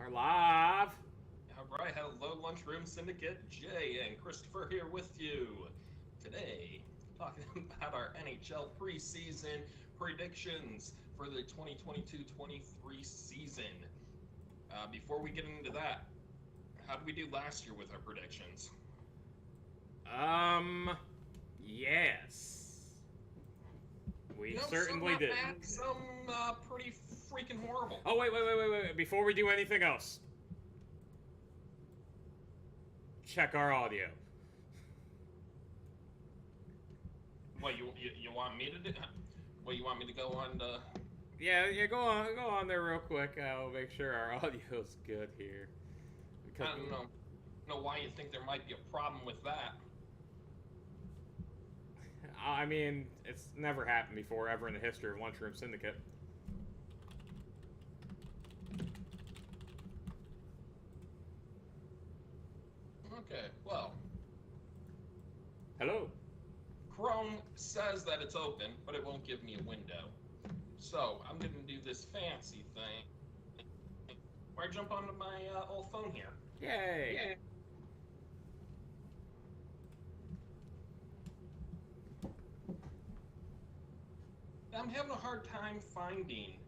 are live. All right, hello, Lunchroom Syndicate. Jay and Christopher here with you today, talking about our NHL preseason predictions for the 2022-23 season. Before we get into that, how did we do last year with our predictions? Yes. We Some certainly not did. bad, some pretty freaking horrible. Oh, wait. Before we do anything else, check our audio. What you want me to do? What you want me to go on to? Yeah, go on there real quick. I'll make sure our audio's good here. I Because don't know why you think there might be a problem with that. I mean, it's never happened before ever in the history of Lunchroom Syndicate. Okay, well, Hello. Chrome says that it's open, but it won't give me a window. So I'm going to do this fancy thing where I jump onto my old phone here. Yay. Yeah. I'm having a hard time finding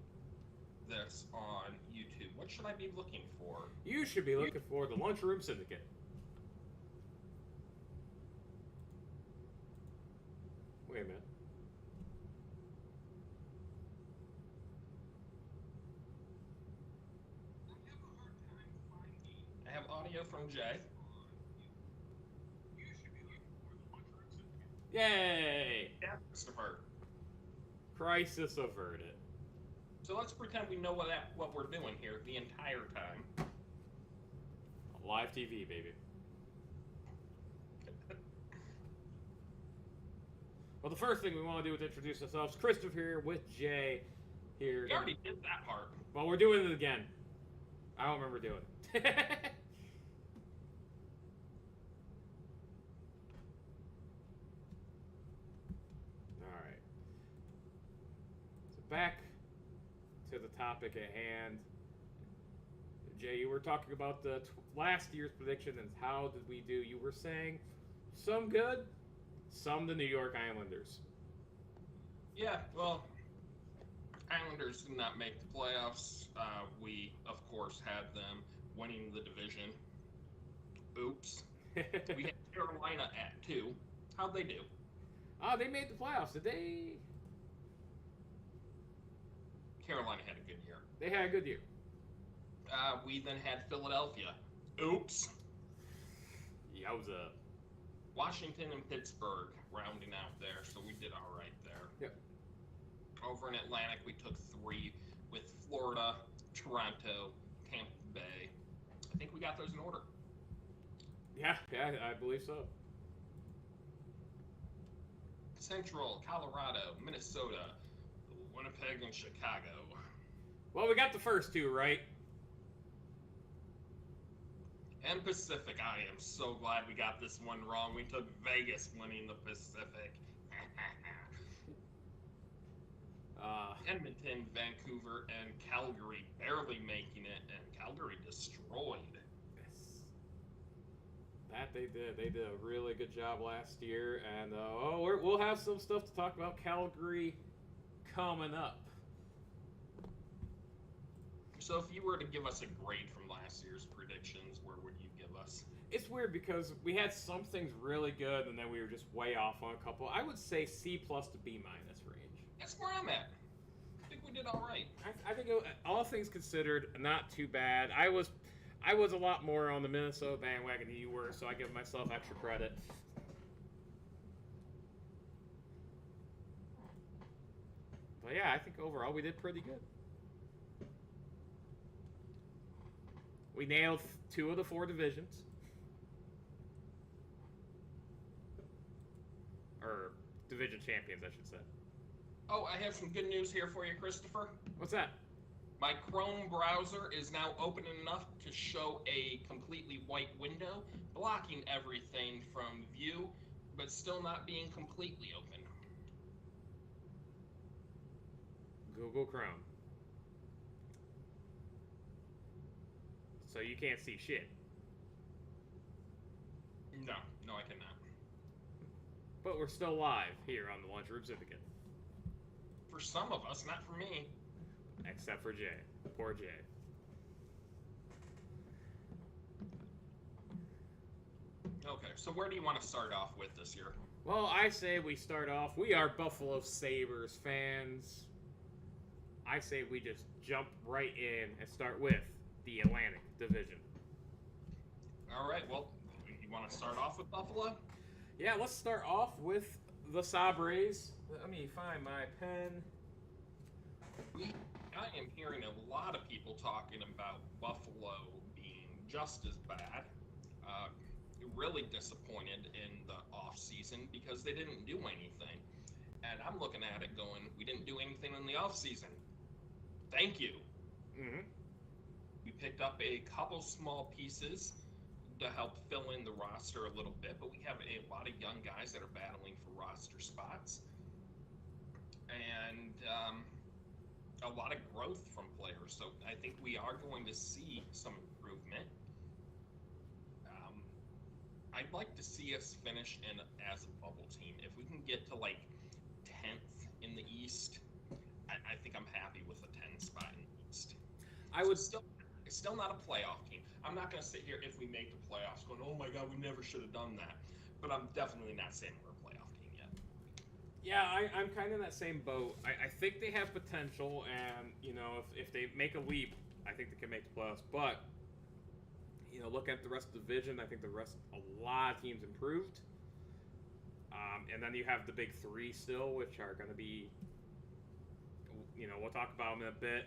this on YouTube. What should I be looking for? You should be looking for the Lunchroom Syndicate. Wait a minute. I have audio from Jay. Yay! Yeah, Christopher. Crisis averted. So let's pretend we know what we're doing here the entire time. Live TV, baby. Well, the first thing we want to do is introduce ourselves. Christopher here with Jay here. We already did that part. Well, we're doing it again. I don't remember doing it. Alright. So back to the topic at hand. Jay, you were talking about the last year's prediction and how did we do. You were saying some good, some the New York Islanders. Yeah, well, Islanders did not make the playoffs. We, of course, had them winning the division. Oops. We had Carolina at 2. How'd they do? Oh, they made the playoffs. Did they? Carolina had a good year. They had a good year. We then had Philadelphia. Oops. Yowza. Washington and Pittsburgh rounding out there, so we did all right there. Yep. Over in Atlantic, we took 3 with Florida, Toronto, Tampa Bay. I think we got those in order. Yeah, I believe so. Central, Colorado, Minnesota, Winnipeg, and Chicago. Well, we got the first two, right? And Pacific. I am so glad we got this one wrong. We took Vegas winning the Pacific. Edmonton, Vancouver, and Calgary barely making it, and Calgary destroyed. Yes. That they did. They did a really good job last year, and we'll have some stuff to talk about Calgary coming up. So if you were to give us a grade from last year's predictions, where would you give us? It's weird because we had some things really good, and then we were just way off on a couple. I would say C+ to B- range. That's where I'm at. I think we did all right. I think all things considered, not too bad. I was a lot more on the Minnesota bandwagon than you were, so I give myself extra credit. But yeah, I think overall we did pretty good. We nailed 2 of the 4 divisions. Or division champions, I should say. Oh, I have some good news here for you, Christopher. What's that? My Chrome browser is now open enough to show a completely white window, blocking everything from view, but still not being completely open. Google Chrome. so you can't see shit. No, no, I cannot. But we're still live here on the Lunchroom Syndicate. For some of us, not for me. Except for Jay. Poor Jay. Okay, so where do you want to start off with this year? Well, I say we start off. We are Buffalo Sabres fans. I say we just jump right in and start with the Atlantic Division. All right, well, you want to start off with Buffalo? Yeah, let's start off with the Sabres. Let me find my pen. I am hearing a lot of people talking about Buffalo being just as bad. Really disappointed in the offseason because they didn't do anything. And I'm looking at it going, we didn't do anything in the offseason. Thank you. Mm-hmm. We picked up a couple small pieces to help fill in the roster a little bit, but we have a lot of young guys that are battling for roster spots. And a lot of growth from players. So I think we are going to see some improvement. I'd like to see us finish in as a bubble team. If we can get to like 10th in the East, I think I'm happy with a 10 spot in the East. I would still not a playoff team. I'm not going to sit here if we make the playoffs going, oh my God, we never should have done that. But I'm definitely not saying we're a playoff team yet. Yeah, I'm kind of in that same boat. I think they have potential, and you know, if they make a leap, I think they can make the playoffs. But you know, looking at the rest of the division, I think a lot of teams improved. And then you have the big three still, which are going to be, you know, we'll talk about them in a bit.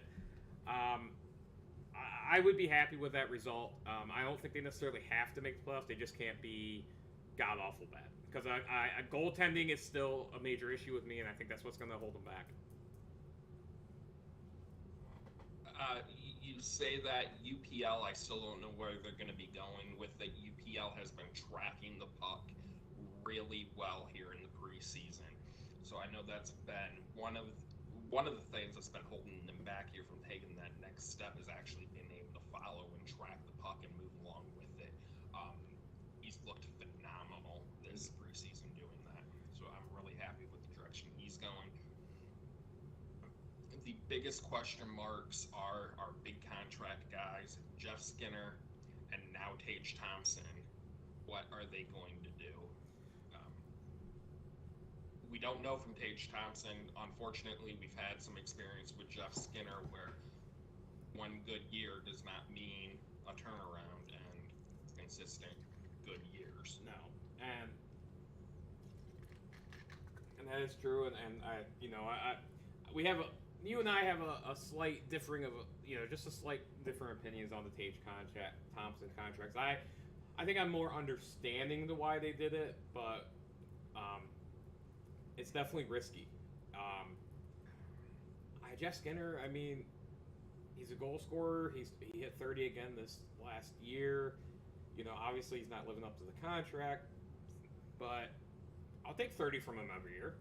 I would be happy with that result. I don't think they necessarily have to make the playoffs. They just can't be god-awful bad. Because goaltending is still a major issue with me, and I think that's what's going to hold them back. You say that UPL, I still don't know where they're going to be going with it. UPL has been tracking the puck really well here in the preseason. So I know that's been one of the things that's been holding them back here from taking that next step is actually being able to follow and track the puck and move along with it. He's looked phenomenal this preseason doing that. So I'm really happy with the direction he's going. The biggest question marks are our big contract guys, Jeff Skinner and now Tage Thompson. What are they going to do? We don't know from Tage Thompson. Unfortunately, we've had some experience with Jeff Skinner where one good year does not mean a turnaround and consistent good years. No, and that is true. And we have you and I have a slight differing of just a slight different opinions on the Tage Thompson contracts. I think I'm more understanding the why they did it, but it's definitely risky. Jeff Skinner, I mean, he's a goal scorer. He hit 30 again this last year. You know, obviously he's not living up to the contract, but I'll take 30 from him every year.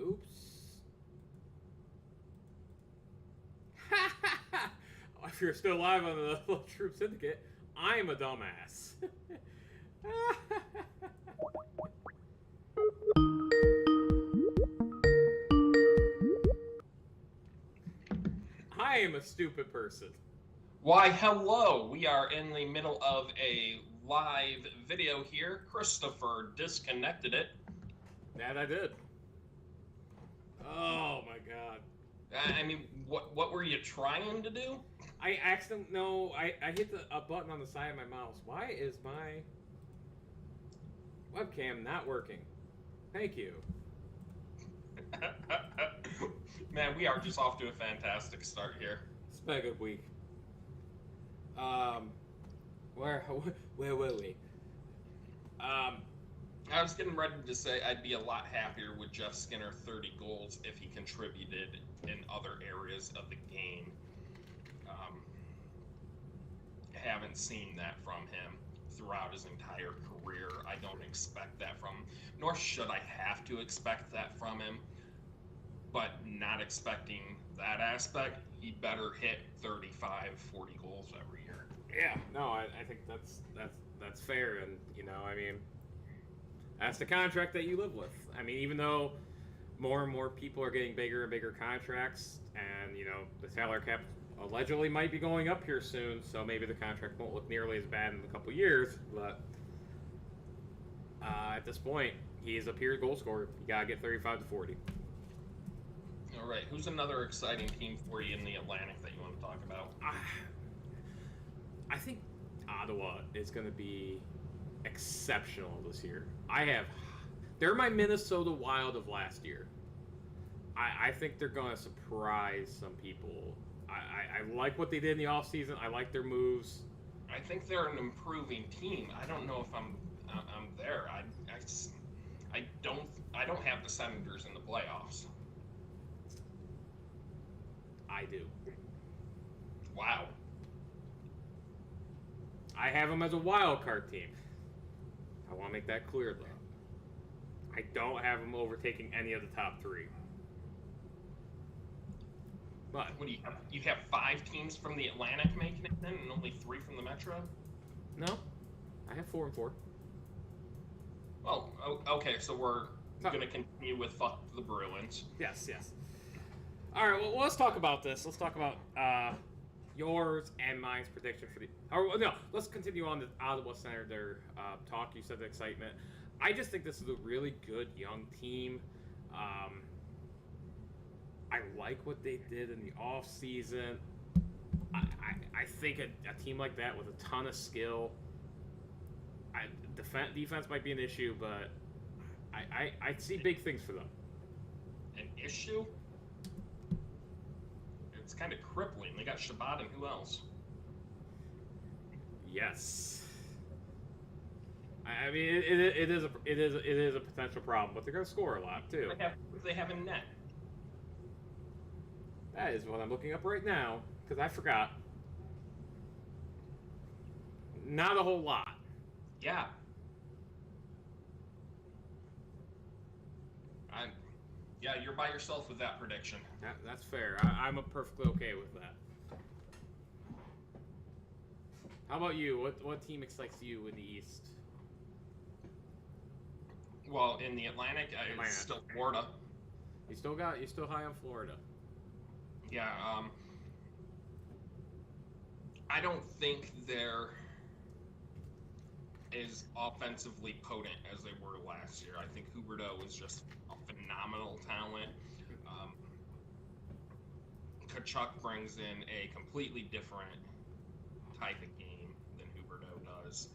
Oops. If you're still live on the Troop Syndicate, I'm a dumbass. I am a stupid person. Why, hello. We are in the middle of a live video here. Christopher disconnected it. That I did. Oh my god. I mean, what were you trying to do? I hit a button on the side of my mouse. Why is my webcam not working? Thank you. Man, we are just off to a fantastic start here. It's been a good week. Where were we? I was getting ready to say I'd be a lot happier with Jeff Skinner 30 goals if he contributed in other areas of the game. Haven't seen that from him throughout his entire career. I don't expect that from him, nor should I have to expect that from him. But now not expecting that aspect, he better hit 35, 40 goals every year. Yeah, no, I think that's fair, and I mean, that's the contract that you live with. I mean, even though more and more people are getting bigger and bigger contracts, and the salary cap allegedly might be going up here soon, so maybe the contract won't look nearly as bad in a couple years, but at this point, he is a pure goal scorer. You gotta get 35 to 40. All right, who's another exciting team for you in the Atlantic that you want to talk about? I think Ottawa is going to be exceptional this year. They're my Minnesota Wild of last year. I think they're going to surprise some people. I like what they did in the offseason. I like their moves. I think they're an improving team. I don't know if I'm there. I don't have the Senators in the playoffs. I do. Wow. I have them as a wild card team. I want to make that clear, though. I don't have them overtaking any of the top three. But what do you have? You have 5 teams from the Atlantic making it then, and only 3 from the Metro? No, I have 4 and 4. Well, okay, so we're going to continue with fuck the Bruins. Yes. All right, well, let's talk about this. Let's talk about yours and mine's prediction for the... Or, no, let's continue on the Ottawa Senator talk. You said the excitement. I just think this is a really good young team. I like what they did in the offseason. I think a team like that with a ton of skill... defense might be an issue, but I see big things for them. An issue? It's kind of crippling. They got Shabbat and who else? Yes. I mean, it is a potential problem, but they're going to score a lot too. They have a net. That is what I'm looking up right now because I forgot. Not a whole lot. Yeah. Yeah, you're by yourself with that prediction. That's fair. I'm perfectly okay with that. How about you? What team excites you in the East? Well, in the Atlantic, it's still Florida. You still high on Florida. Yeah. I don't think they're as offensively potent as they were last year. I think Huberdeau is just a phenomenal talent. Tkachuk brings in a completely different type of game than Huberdeau does.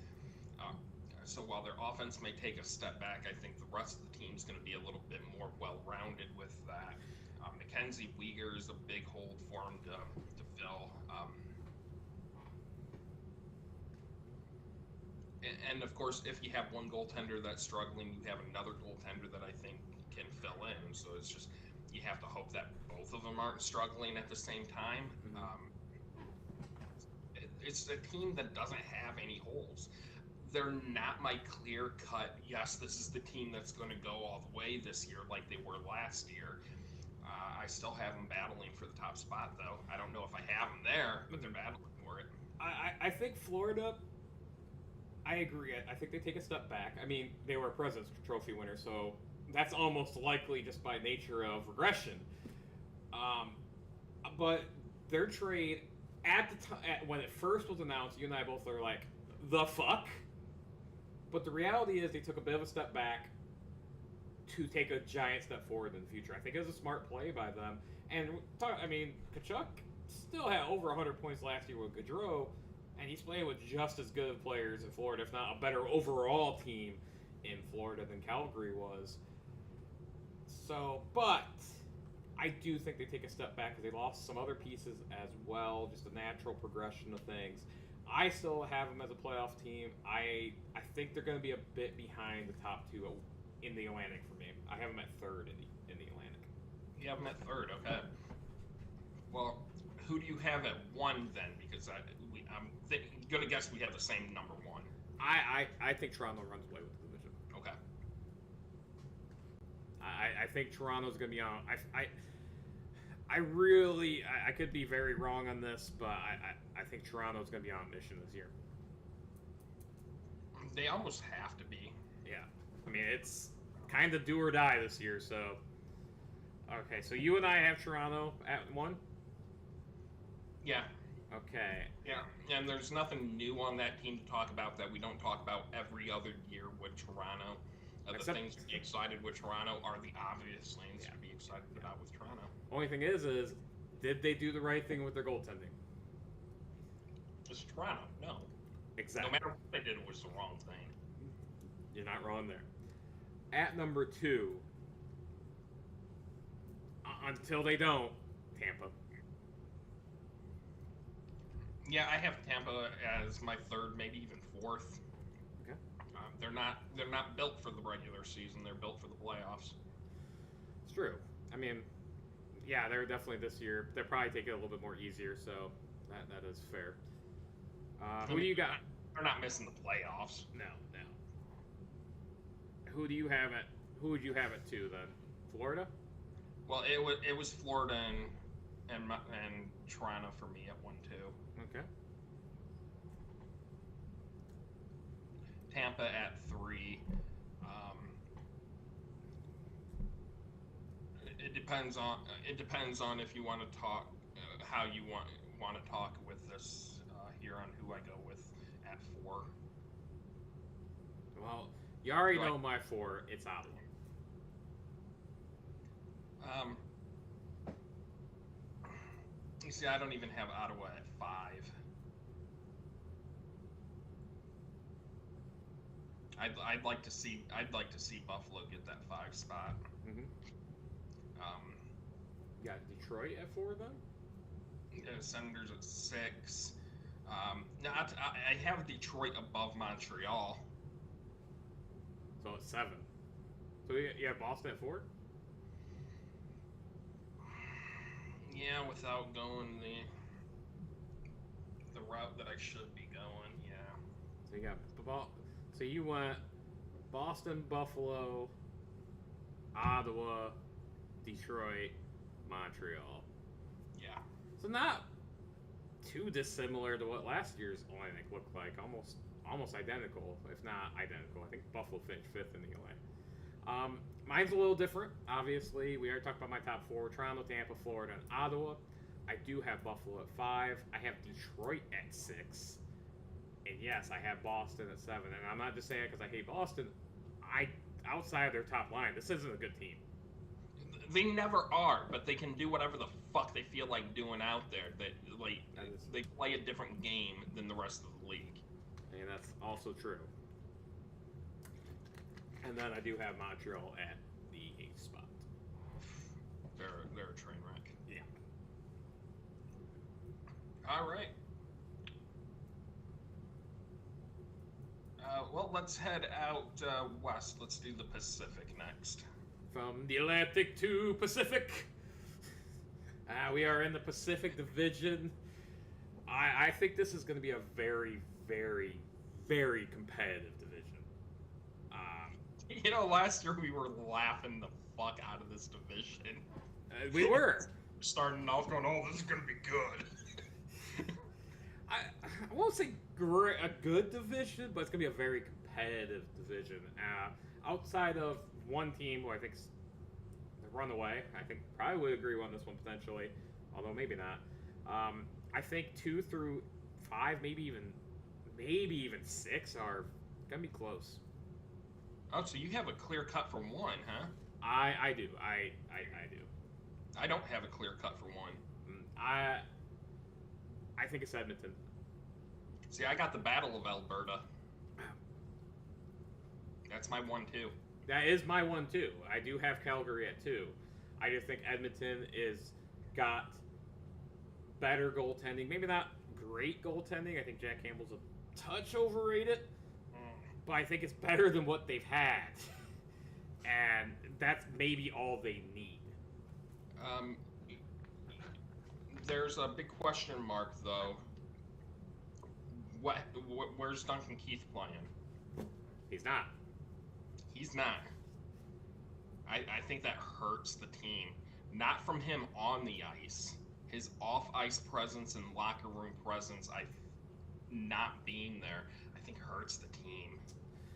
So while their offense may take a step back, I think the rest of the team's going to be a little bit more well-rounded with that. Mackenzie Weegar is a big hold for him to fill. And of course, if you have one goaltender that's struggling, you have another goaltender that I think can fill in. So it's just, you have to hope that both of them aren't struggling at the same time. It's a team that doesn't have any holes. They're not my clear-cut, yes, this is the team that's going to go all the way this year like they were last year. I still have them battling for the top spot, though. I don't know if I have them there, but they're battling for it. I think Florida... I agree. I think they take a step back. I mean, they were a President's Trophy winner, so that's almost likely just by nature of regression. But their trade at the time, when it first was announced, you and I both were like, "The fuck." But the reality is, they took a bit of a step back to take a giant step forward in the future. I think it was a smart play by them. And I mean, Tkachuk still had over 100 points last year with Gaudreau. And he's playing with just as good of players in Florida, if not a better overall team in Florida than Calgary was. So, but I do think they take a step back because they lost some other pieces as well, just a natural progression of things. I still have them as a playoff team. I think they're going to be a bit behind the top two in the Atlantic for me. I have them at third in the Atlantic. You have them at third, okay. Well, who do you have at one then? Because I'm going to guess we have the same number one. I think Toronto runs away with the division. Okay. I think Toronto's going to be on. I could be very wrong on this, but I think Toronto's going to be on a mission this year. They almost have to be. Yeah. I mean, it's kind of do or die this year, so. Okay, so you and I have Toronto at 1? Yeah. Okay. Yeah, and there's nothing new on that team to talk about that we don't talk about every other year with Toronto. The things to be excited with Toronto are the obvious things to be excited about with Toronto. Only thing is did they do the right thing with their goaltending? It's Toronto, no. Exactly. No matter what they did, it was the wrong thing. You're not wrong there. At number 2, until they don't, Tampa. Yeah, I have Tampa as my 3rd, maybe even 4th. Okay. They're not built for the regular season. They're built for the playoffs. It's true. I mean, yeah, they're definitely this year. They're probably taking it a little bit more easier, so that is fair. Who do you got? They're not missing the playoffs. No. Who would you have at 2 then? Florida? Well, it was Florida and Toronto for me at 1-2. Okay. Tampa at 3. It depends on if you want to talk how you want to talk with this here on who I go with at 4. Well, you already know my 4. It's Ottawa. You see, I don't even have Ottawa at 5. I'd like to see Buffalo get that 5 spot. Mm-hmm. You got Detroit at 4 then? Senators at 6. Now I have Detroit above Montreal. So it's 7. So you have Boston at 4? Yeah, without going the route that I should be going. Yeah. So you got so you went Boston, Buffalo, Ottawa, Detroit, Montreal. Yeah. So not too dissimilar to what last year's lineup looked like. Almost identical, if not identical. I think Buffalo finished 5th in the LA. Mine's a little different. Obviously, we already talked about my top 4: Toronto, Tampa, Florida, and Ottawa. I do have Buffalo at 5. I have Detroit at 6. And yes, I have Boston at 7. And I'm not just saying it because I hate Boston. Outside of their top line, this isn't a good team. They never are, but they can do whatever the fuck they feel like doing out there. They play a different game than the rest of the league. And that's also true. And then I do have Montreal at the 8th spot. They're a train wreck. Yeah. All right. Well, let's head out west. Let's do the Pacific next. From the Atlantic to Pacific. We are in the Pacific Division. I think this is going to be a very, very, very competitive division. Last year we were laughing the fuck out of this division. We were. Starting off going, oh, this is going to be good. I won't say a good division, but it's going to be a very competitive division. Outside of one team who I think's the runaway, I think probably would agree on this one potentially, although maybe not. I think 2 through 5, maybe even 6 are going to be close. Oh, so you have a clear cut for 1, huh? I do. I do. I don't have a clear cut for 1. I think it's Edmonton. See, I got the Battle of Alberta. That's my 1-2. That is my 1-2. I do have Calgary at 2. I just think Edmonton got better goaltending. Maybe not great goaltending. I think Jack Campbell's a touch overrated. But I think it's better than what they've had. And that's maybe all they need. There's a big question mark, though. Where's Duncan Keith playing? He's not. He's not. I think that hurts the team. not from him on the ice. His off-ice presence and locker room presence, not being there, I think hurts the team.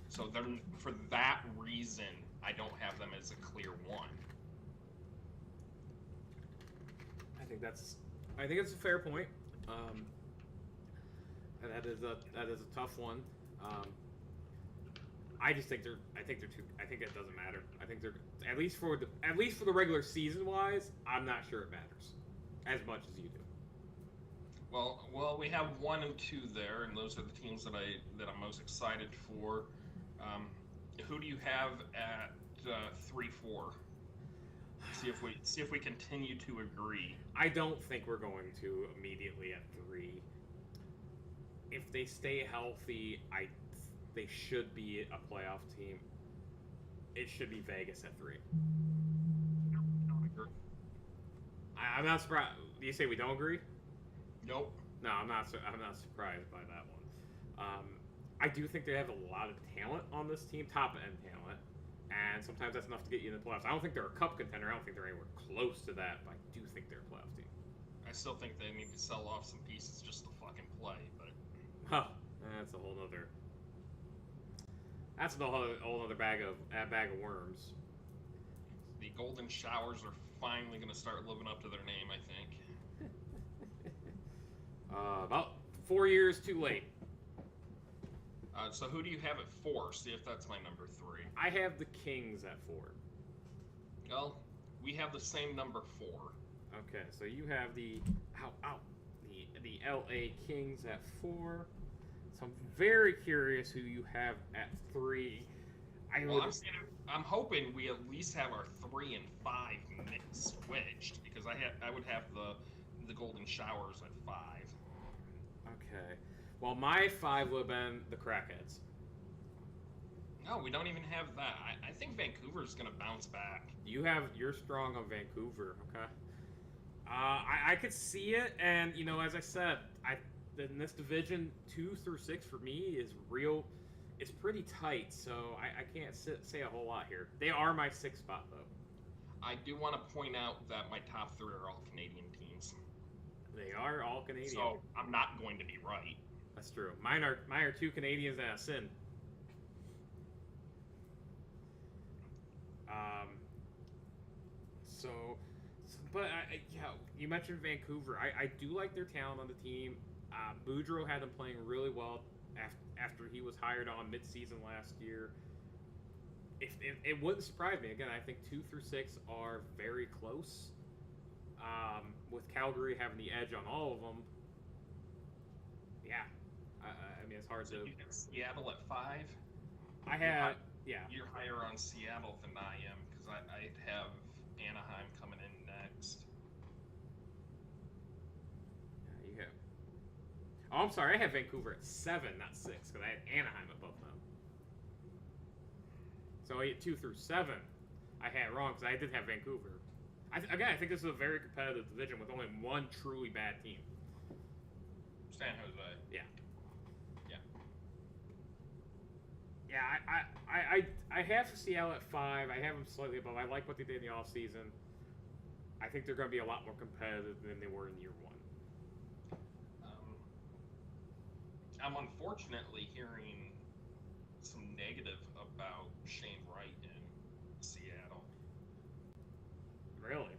So for that reason, I don't have them as a clear one. I think it's a fair point. And that is a tough one. I just think I think they're too. I think it doesn't matter. I think they're at least for the regular season wise. I'm not sure it matters as much as you do. Well, we have 1 and 2 there, and those are the teams that I'm most excited for. Who do you have at 3-4? See if we continue to agree. I don't think we're going to immediately at 3. If they stay healthy, they should be a playoff team. It should be Vegas at 3. Don't agree. I'm not surprised. Do you say we don't agree? Nope. No, I'm not surprised by that one. I do think they have a lot of talent on this team, top end talent, and sometimes that's enough to get you in the playoffs. I don't think they're a cup contender. I don't think they're anywhere close to that, but I do think they're a playoff team. I still think they need to sell off some pieces just to fucking play, but that's a whole nother. That's a whole other bag of worms. The Golden Showers are finally going to start living up to their name, I think. About 4 years too late. So who do you have at 4? See if that's my number 3. I have the Kings at 4. Well, we have the same number 4. Okay, so you have the LA Kings at 4. So I'm very curious who you have at 3. I'm hoping we at least have our 3 and 5 mix switched, because I would have the Golden Showers at 5. Okay. Well, my 5 would have been the Crackheads. No, we don't even have that. I think Vancouver's going to bounce back. You're strong on Vancouver, okay? I could see it, and as I said, in this division 2 through 6 for me is real. It's pretty tight, so I can't say a whole lot here. They are my 6th spot, though. I do want to point out that my top 3 are all Canadian teams. They are all Canadian. So I'm not going to be right. That's true. Mine are 2 Canadians and a sin. But you mentioned Vancouver. I do like their talent on the team. Boudreaux had them playing really well after he was hired on mid-season last year. It wouldn't surprise me. Again, I think 2 through 6 are very close. With Calgary having the edge on all of them. Yeah. I mean, it's hard to... You have Seattle at 5? You're higher on Seattle than I am, because I'd have Anaheim coming in next. Yeah, you have... Oh, I'm sorry. I have Vancouver at 7, not 6, because I had Anaheim above them. So 2 through 7, I had it wrong, because I did have Vancouver. I think this is a very competitive division with only one truly bad team. San Jose. Yeah. Yeah. Yeah, I have Seattle at 5. I have them slightly above. I like what they did in the offseason. I think they're going to be a lot more competitive than they were in year 1. I'm unfortunately hearing some negative about Shane Wright in Seattle. Really?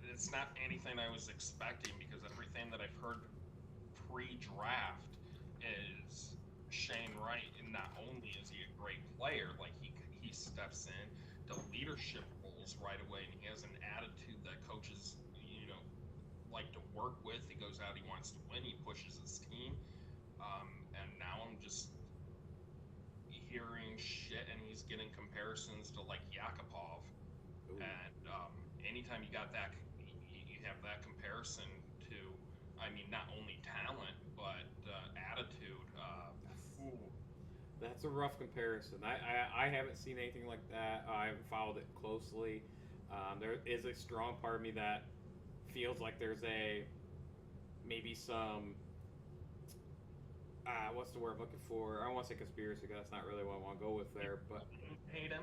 It's not anything I was expecting, because everything that I've heard pre-draft is Shane Wright, and not only is he a great player, like he steps in to leadership roles right away, and he has an attitude that coaches, like to work with. He goes out, he wants to win, he pushes his team, and now I'm just hearing shit, and he's getting comparisons to like Yakupov. Ooh. And anytime you got that, you have that comparison to, I mean, not only talent but attitude. That's a rough comparison. I haven't seen anything like that. I haven't followed it closely. There is a strong part of me that feels like there's maybe some what's the word I'm looking for? I don't want to say conspiracy, because that's not really what I want to go with there. But hate him.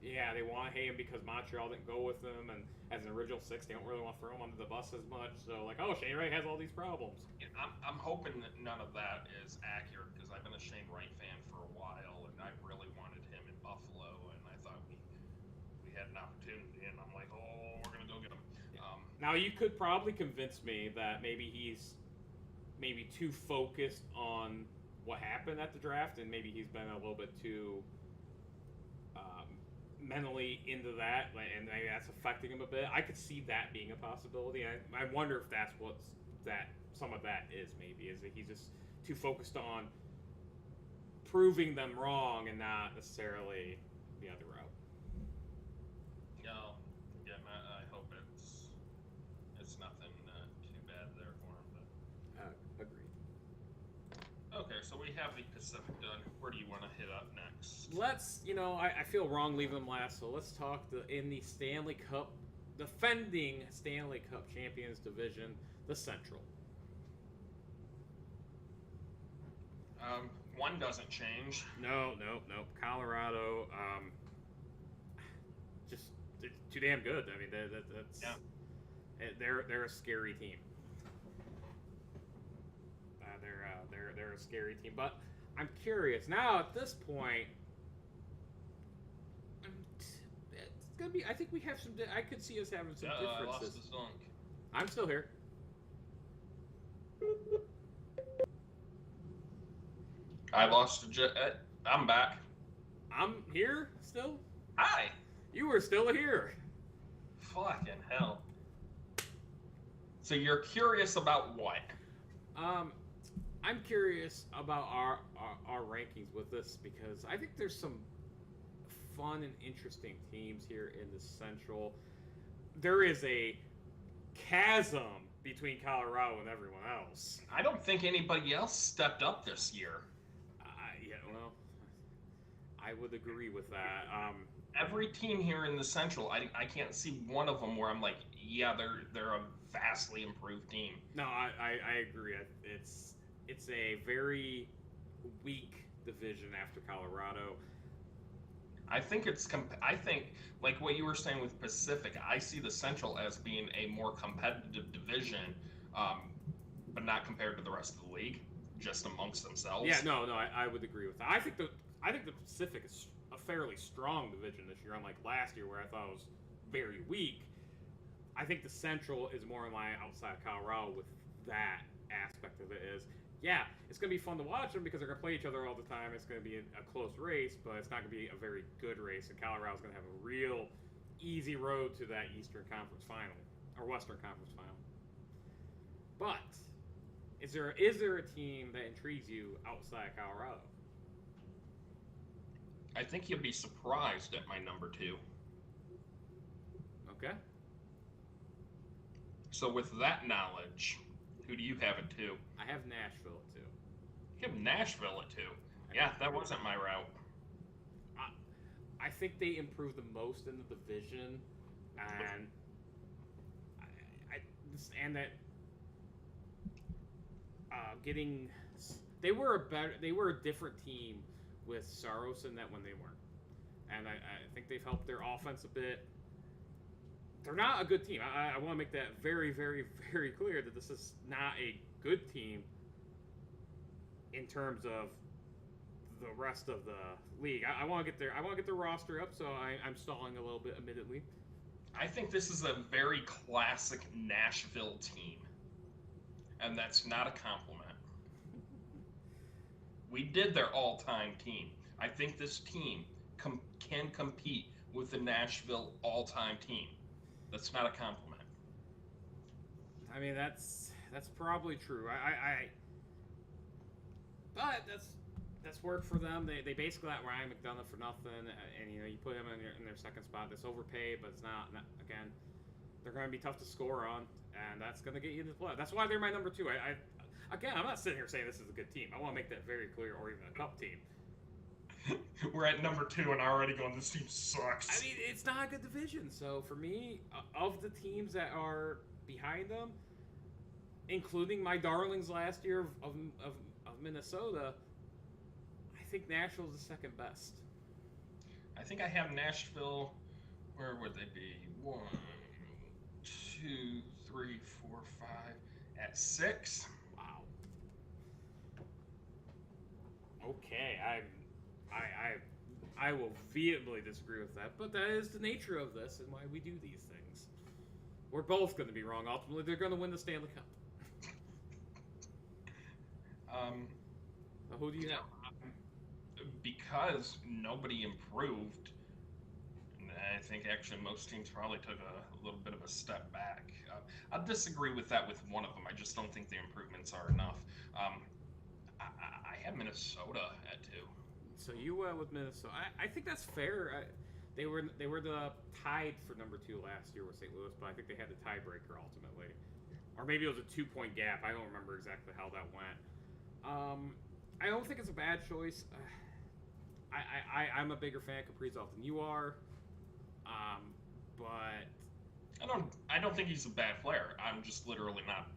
Yeah, they want him because Montreal didn't go with him, and as an original six, they don't really want to throw him under the bus as much. So like, oh, Shane Wright has all these problems. Yeah, I'm hoping that none of that is accurate because I've been a Shane Wright fan for a while, and I really wanted him in Buffalo, and I thought we had an opportunity, and I'm like, oh, we're gonna go get him. Now you could probably convince me that maybe he's maybe too focused on what happened at the draft, and maybe he's been a little bit too mentally into that, and maybe that's affecting him a bit. I could see that being a possibility. I wonder if that's what's that some of that is. Maybe is that he's just too focused on proving them wrong and not necessarily the other route. No, yeah, I hope it's nothing too bad there for him. Agreed. Okay, so we have the Pacific done. Where do you want to hit up next? Let's, I feel wrong leaving them last, so let's talk in the Stanley Cup, defending Stanley Cup champions division, the Central. One doesn't change. No. Colorado, just it's too damn good. I mean, that's they're a scary team. They're a scary team, but I'm curious now. At this point, it's gonna be. I think we have some. I could see us having some differences. I lost the song. I'm still here. I lost I'm back. I'm here still. Hi. You were still here. Fucking hell. So you're curious about what? I'm curious about our rankings with this because I think there's some fun and interesting teams here in the Central. There is a chasm between Colorado and everyone else. I don't think anybody else stepped up this year. Yeah, well, I would agree with that. Every team here in the Central, I can't see one of them where I'm like, yeah, they're a vastly improved team. No, I agree. It's a very weak division after Colorado. I think like what you were saying with Pacific, I see the Central as being a more competitive division, but not compared to the rest of the league, just amongst themselves. Yeah, no, I would agree with that. I think the Pacific is a fairly strong division this year, unlike last year where I thought it was very weak. I think the Central is more in line outside Colorado with that aspect of it is. Yeah, it's going to be fun to watch them because they're going to play each other all the time. It's going to be a close race, but it's not going to be a very good race. And Colorado's going to have a real easy road to that Eastern Conference final or Western Conference final. But is there a team that intrigues you outside Colorado? I think you'll be surprised at my number 2. Okay. So with that knowledge, who do you have at 2? I have Nashville at 2. You have Nashville at 2. Yeah, that wasn't my route. I think they improved the most in the division, and they were a different team with Saros in that when they weren't, and I think they've helped their offense a bit. They're not a good team. I want to make that very, very, very clear that this is not a good team in terms of the rest of the league. I want to get their roster up, so I'm stalling a little bit, admittedly. I think this is a very classic Nashville team, and that's not a compliment. We did their all-time team. I think this team can compete with the Nashville all-time team. That's not a compliment. I mean, that's probably true. But that's worked for them. They basically got Ryan McDonough for nothing, and you put him in their second spot. That's overpaid, but it's not again. They're going to be tough to score on, and that's going to get you into the play. That's why they're my number 2. Again, I'm not sitting here saying this is a good team. I want to make that very clear, or even a cup team. We're at number 2 and already going, this team sucks. I mean, it's not a good division. So for me, of the teams that are behind them, including my darlings last year of Minnesota, I think Nashville's the second best. I think I have Nashville. Where would they be? 1, 2, 3, 4, 5. At 6. Wow. Okay, I will vehemently disagree with that, but that is the nature of this and why we do these things. We're both going to be wrong. Ultimately, they're going to win the Stanley Cup. So who do you have? Because nobody improved, and I think actually most teams probably took a little bit of a step back. I'll disagree with that with one of them. I just don't think the improvements are enough. I have Minnesota at 2. So you went with Minnesota. I think that's fair. They were the tied for number 2 last year with St. Louis, but I think they had the tiebreaker ultimately, or maybe it was a 2-point gap. I don't remember exactly how that went. I don't think it's a bad choice. I'm a bigger fan of Kaprizov than you are, but I don't think he's a bad player. I'm just literally not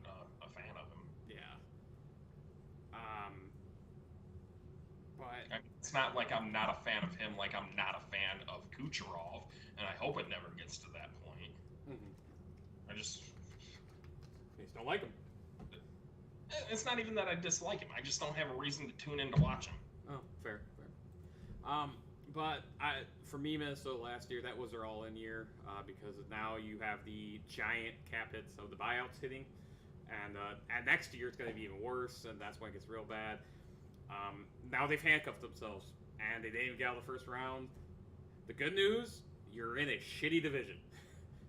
a fan of him. Yeah. But I mean, it's not like I'm not a fan of him, like I'm not a fan of Kucherov, and I hope it never gets to that point. mm-hmm. I just don't like him. It's not even that I dislike him. I just don't have a reason to tune in to watch him. Oh, fair. But for me, Minnesota last year, that was their all-in year because now you have the giant cap hits of the buyouts hitting, and next year it's going to be even worse, and that's when it gets real bad. Now they've handcuffed themselves, and they didn't even get out of the first round. The good news, you're in a shitty division,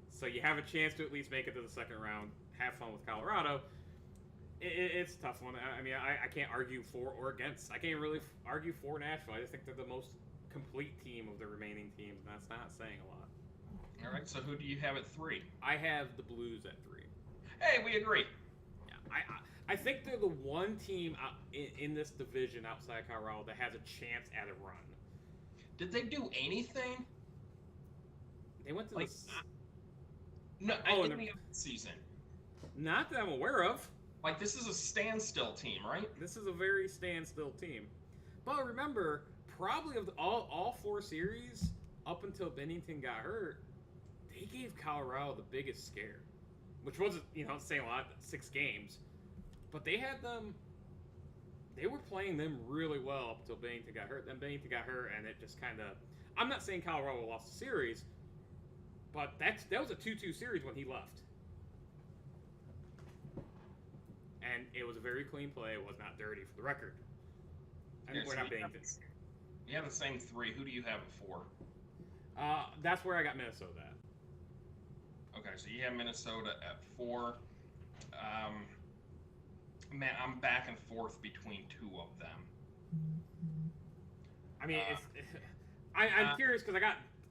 so you have a chance to at least make it to the second round. Have fun with Colorado. It's a tough one. I mean, I can't argue for or against. I can't really argue for Nashville. I just think they're the most complete team of the remaining teams, and that's not saying a lot. All right, so who do you have at 3? I have the Blues at 3. Hey, we agree. Yeah, I think they're the one team in this division outside Colorado that has a chance at a run. Did they do anything? They went to in the season. Not that I'm aware of. Like, this is a standstill team, right? This is a very standstill team. But remember, probably of all 4 series, up until Bennington got hurt, they gave Colorado the biggest scare. Which wasn't, saying a lot, 6 games. But they were playing them really well up until Bennington got hurt. Then Bennington got hurt, and it just kind of... I'm not saying Colorado lost the series, but that was a 2-2 series when he left. And it was a very clean play. It was not dirty, for the record. And we're not Bennington. We have the same 3. Who do you have at 4? That's where I got Minnesota at. Okay, so you have Minnesota at 4. Man, I'm back and forth between 2 of them. I mean, I'm curious because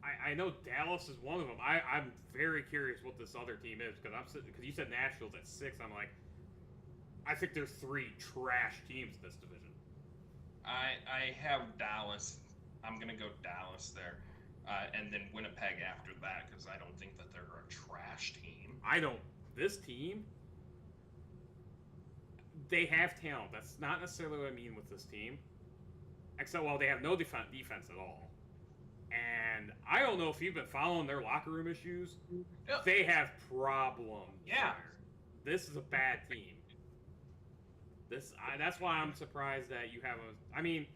I know Dallas is one of them. I'm very curious what this other team is because you said Nashville's at 6. I'm like, I think there's 3 trash teams in this division. I have Dallas. I'm gonna go Dallas there, and then Winnipeg after that because I don't think that they're a trash team. This team, they have talent. That's not necessarily what I mean with this team. Except, well, they have no defense at all. And I don't know if you've been following their locker room issues. Yep. They have problems. Yeah. There. This is a bad team. That's why I'm surprised that you have them. I mean,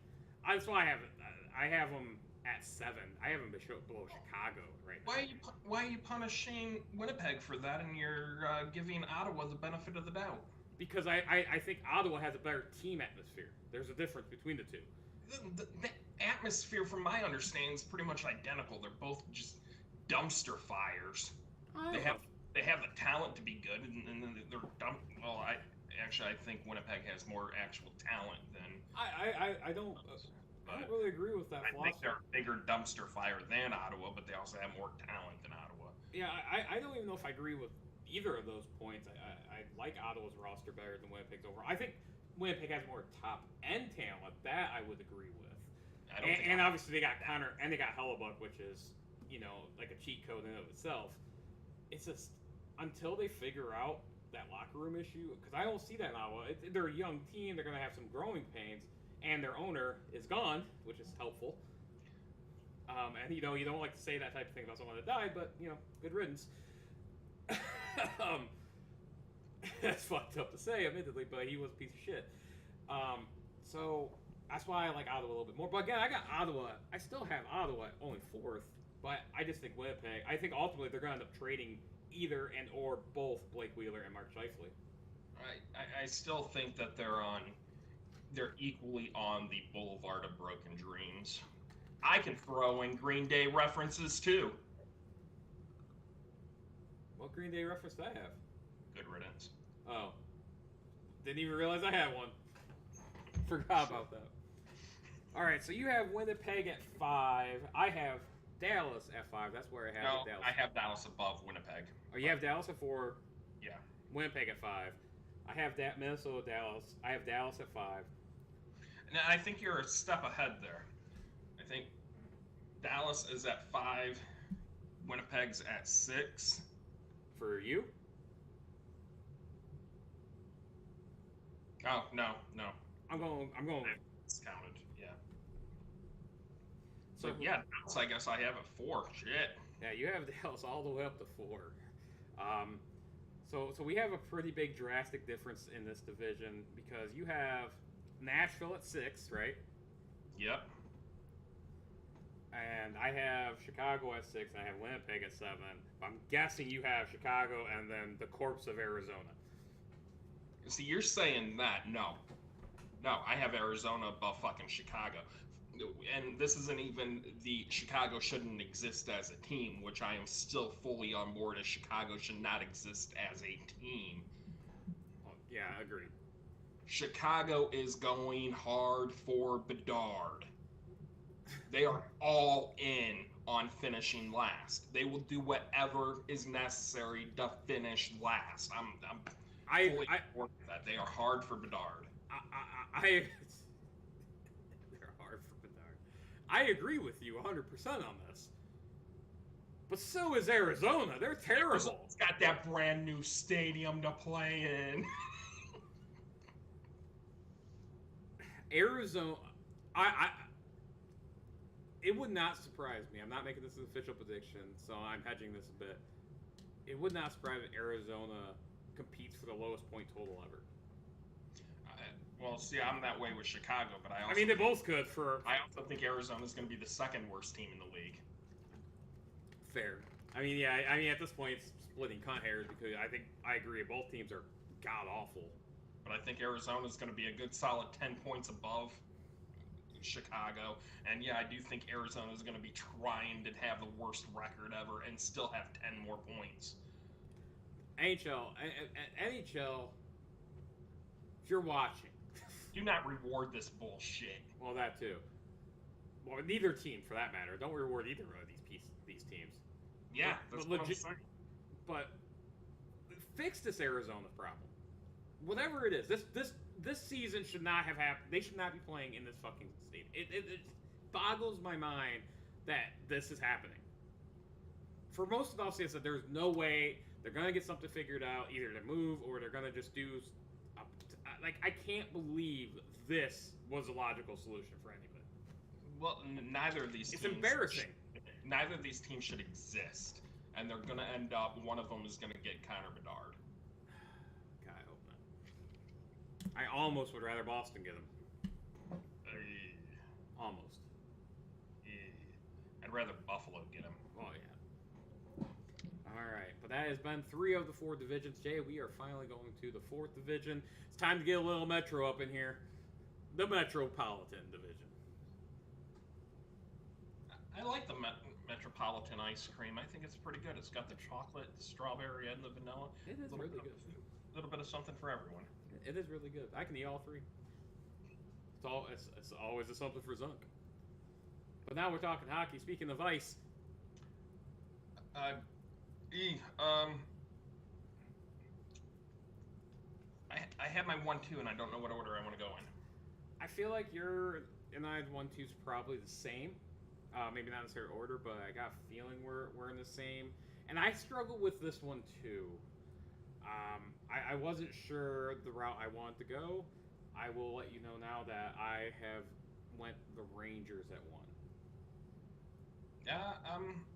that's why I have them at 7. I have them below Chicago right now. Why are you punishing Winnipeg for that, and you're giving Ottawa the benefit of the doubt? Because I think Ottawa has a better team atmosphere. There's a difference between the two. The atmosphere, from my understanding, is pretty much identical. They're both just dumpster fires. They have the talent to be good, and they're dumb. Well, I think Winnipeg has more actual talent than. I don't really agree with that philosophy. I think they're a bigger dumpster fire than Ottawa, but they also have more talent than Ottawa. Yeah, I don't even know if I agree with either of those points. I like Ottawa's roster better than Winnipeg's overall. I think Winnipeg has more top-end talent. That I would agree with. And obviously they got Connor, and they got Hellebuck, which is, like a cheat code in and of itself. It's just, until they figure out that locker room issue, because I don't see that in Ottawa. They're a young team. They're going to have some growing pains, and their owner is gone, which is helpful. And you know, you don't like to say that type of thing about someone that died, but you know, good riddance. That's fucked up to say, admittedly, but he was a piece of shit. So that's why I like Ottawa a little bit more. But again, I got Ottawa. I still have Ottawa only fourth, but I just think Winnipeg. I think ultimately they're going to end up trading either and or both Blake Wheeler and Mark Scheifele. I still think that they're equally on the boulevard of broken dreams. I can throw in Green Day references too. What Green Day reference do I have? Good riddance. Oh. Didn't even realize I had one. Forgot about that. Alright, so you have Winnipeg at 5. I have Dallas at 5. That's where I have Dallas. I have Dallas above Winnipeg. Oh, you have Dallas at 4. Yeah. Winnipeg at 5. I have Minnesota, Dallas. I have Dallas at 5. And I think you're a step ahead there. I think Dallas is at 5. Winnipeg's at 6. For you? Oh, no. I'm going. It's counted, yeah. So yeah, Dallas, I guess I have at 4. Shit. Yeah, you have Dallas all the way up to 4. So we have a pretty big drastic difference in this division because you have Nashville at 6, right? Yep. And I have Chicago at 6, and I have Winnipeg at 7. I'm guessing you have Chicago and then the corpse of Arizona. See, you're saying that. No, I have Arizona above fucking Chicago. And this isn't even the Chicago shouldn't exist as a team, which I am still fully on board as Chicago should not exist as a team. Oh, yeah, agreed. Chicago is going hard for Bedard. They are all in on finishing last. They will do whatever is necessary to finish last. I'm fully on board with that. They are hard for Bedard. They're hard for Bedard. I agree with you 100% on this. But so is Arizona. They're terrible. Arizona's got that brand new stadium to play in. Arizona, it would not surprise me. I'm not making this an official prediction, so I'm hedging this a bit. It would not surprise me if Arizona competes for the lowest point total ever. Well, see, I'm that way with Chicago, but I mean, they both could. I also think Arizona's going to be the second worst team in the league. Fair. I mean, yeah. I mean, at this point, it's splitting hairs because I agree. Both teams are god awful. But I think Arizona's going to be a good solid 10 points above Chicago. And yeah, I do think Arizona's going to be trying to have the worst record ever and still have 10 more points. NHL, if you're watching, do not reward this bullshit. Well, that too. Well, neither team, for that matter. Don't reward either of these teams. Yeah, that's what I'm saying. But fix this Arizona problem. Whatever it is, this season should not have happened. They should not be playing in this fucking stadium. It boggles my mind that this is happening. For most of the offseason, that there's no way they're gonna get something figured out, either to move or they're gonna just do. I can't believe this was a logical solution for anybody. Well, neither of these. It's embarrassing. Neither of these teams should exist, and they're gonna end up. One of them is gonna get Connor Bedard. God, I hope not. I almost would rather Boston get him. Almost. I'd rather Buffalo get him. Oh yeah. All right, but that has been 3 of the 4 divisions. Jay, we are finally going to the 4th division. It's time to get a little Metro up in here. The Metropolitan Division. I like the Metropolitan ice cream. I think it's pretty good. It's got the chocolate, the strawberry, and the vanilla. It is really good. A little bit of something for everyone. It is really good. I can eat all 3. It's always a something for Zunk. But now we're talking hockey. Speaking of ice. I have my 1-2, and I don't know what order I want to go in. I feel like your and I's 1-2 is probably the same. Maybe not necessarily order, but I got a feeling we're in the same. And I struggle with this one too. I wasn't sure the route I wanted to go. I will let you know now that I have went the Rangers at 1. Yeah,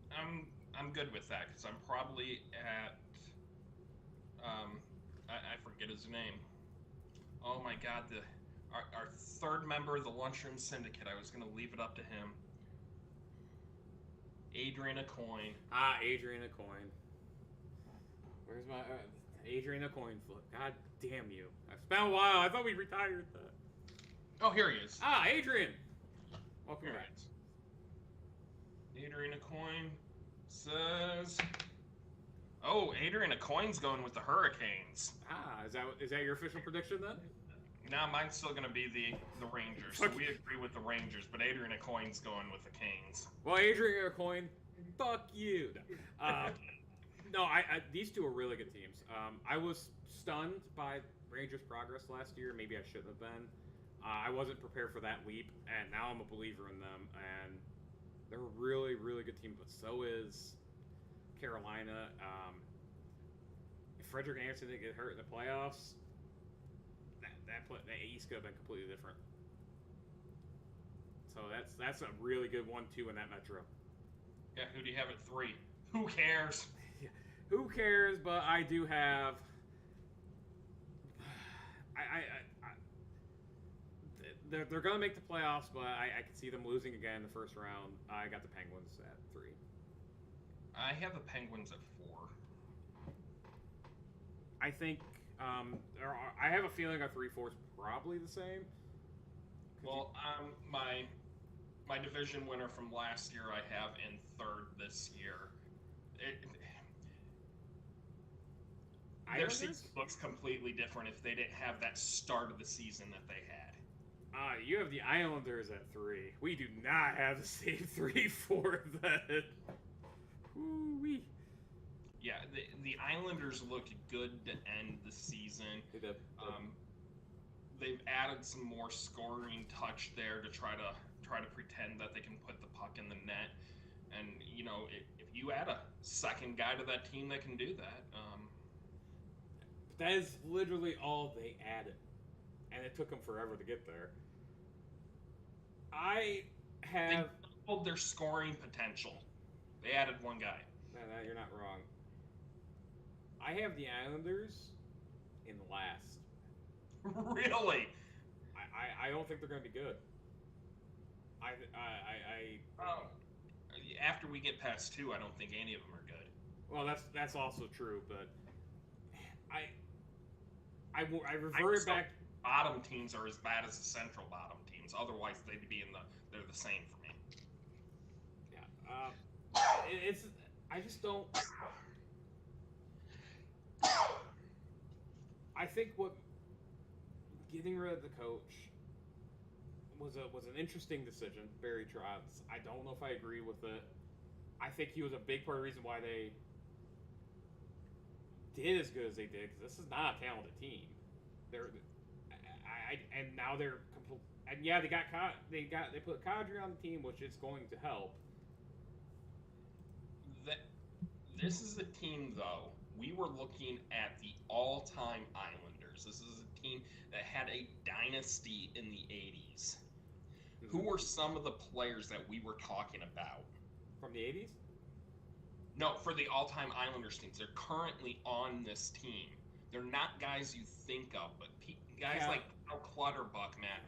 I'm good with that because I'm probably at I forget his name. Oh my God, our third member of the Lunchroom Syndicate. I was gonna leave it up to him. Adrian Acoin. Adrian Acoin. Where's my Adrian Acoin flip? God damn you! It's been a while. I thought we retired that. Oh, here he is. Adrian. Welcome Here back. Adrian Acoin says. Oh, Adrian Acoin's going with the Hurricanes. Is that your official prediction then? Now mine's still going to be the Rangers. So we agree with the Rangers, but Adrian Acoin's going with the Canes. Well, Adrian Acoin, fuck you. No, these two are really good teams. I was stunned by Rangers' progress last year. Maybe I shouldn't have been. I wasn't prepared for that leap, and now I'm a believer in them. And they're a really, really good team, but so is Carolina. If Frederick Anderson didn't get hurt in the playoffs, that East could have been completely different. So that's a really good 1-2 in that Metro. Yeah, who do you have at 3? Who cares? Who cares? But I do have. They're gonna make the playoffs, but I can see them losing again in the first round. I got the Penguins at 3. I have the Penguins at 4. I think I have a feeling our 3-4 is probably the same. Well, my division winner from last year I have in 3rd this year. Their season looks completely different if they didn't have that start of the season that they had. You have the Islanders at 3. We do not have the same 3-4 that. Woo-wee. Yeah, the Islanders looked good to end the season. They did. They've added some more scoring touch there to try to pretend that they can put the puck in the net. And you know, if you add a second guy to that team that can do that. But that is literally all they added, and it took them forever to get there. They doubled their scoring potential. They added one guy. No, you're not wrong. I have the Islanders in last. Really? I don't think they're going to be good. After we get past 2, I don't think any of them are good. Well, that's also true, but I reverted back. Bottom teams are as bad as the central bottom teams. Otherwise, they'd be they're the same for me. Yeah. I just don't. I think what getting rid of the coach was an interesting decision. Barry Trotz. I don't know if I agree with it. I think he was a big part of the reason why they did as good as they did. Because this is not a talented team. And now they're and yeah, they put Kadri on the team, which is going to help. This is a team, though. We were looking at the all-time Islanders. This is a team that had a dynasty in the 80s. Mm-hmm. Who were some of the players that we were talking about? From the 80s? No, for the all-time Islanders teams. They're currently on this team. They're not guys you think of, but guys like Clutterbuck, man.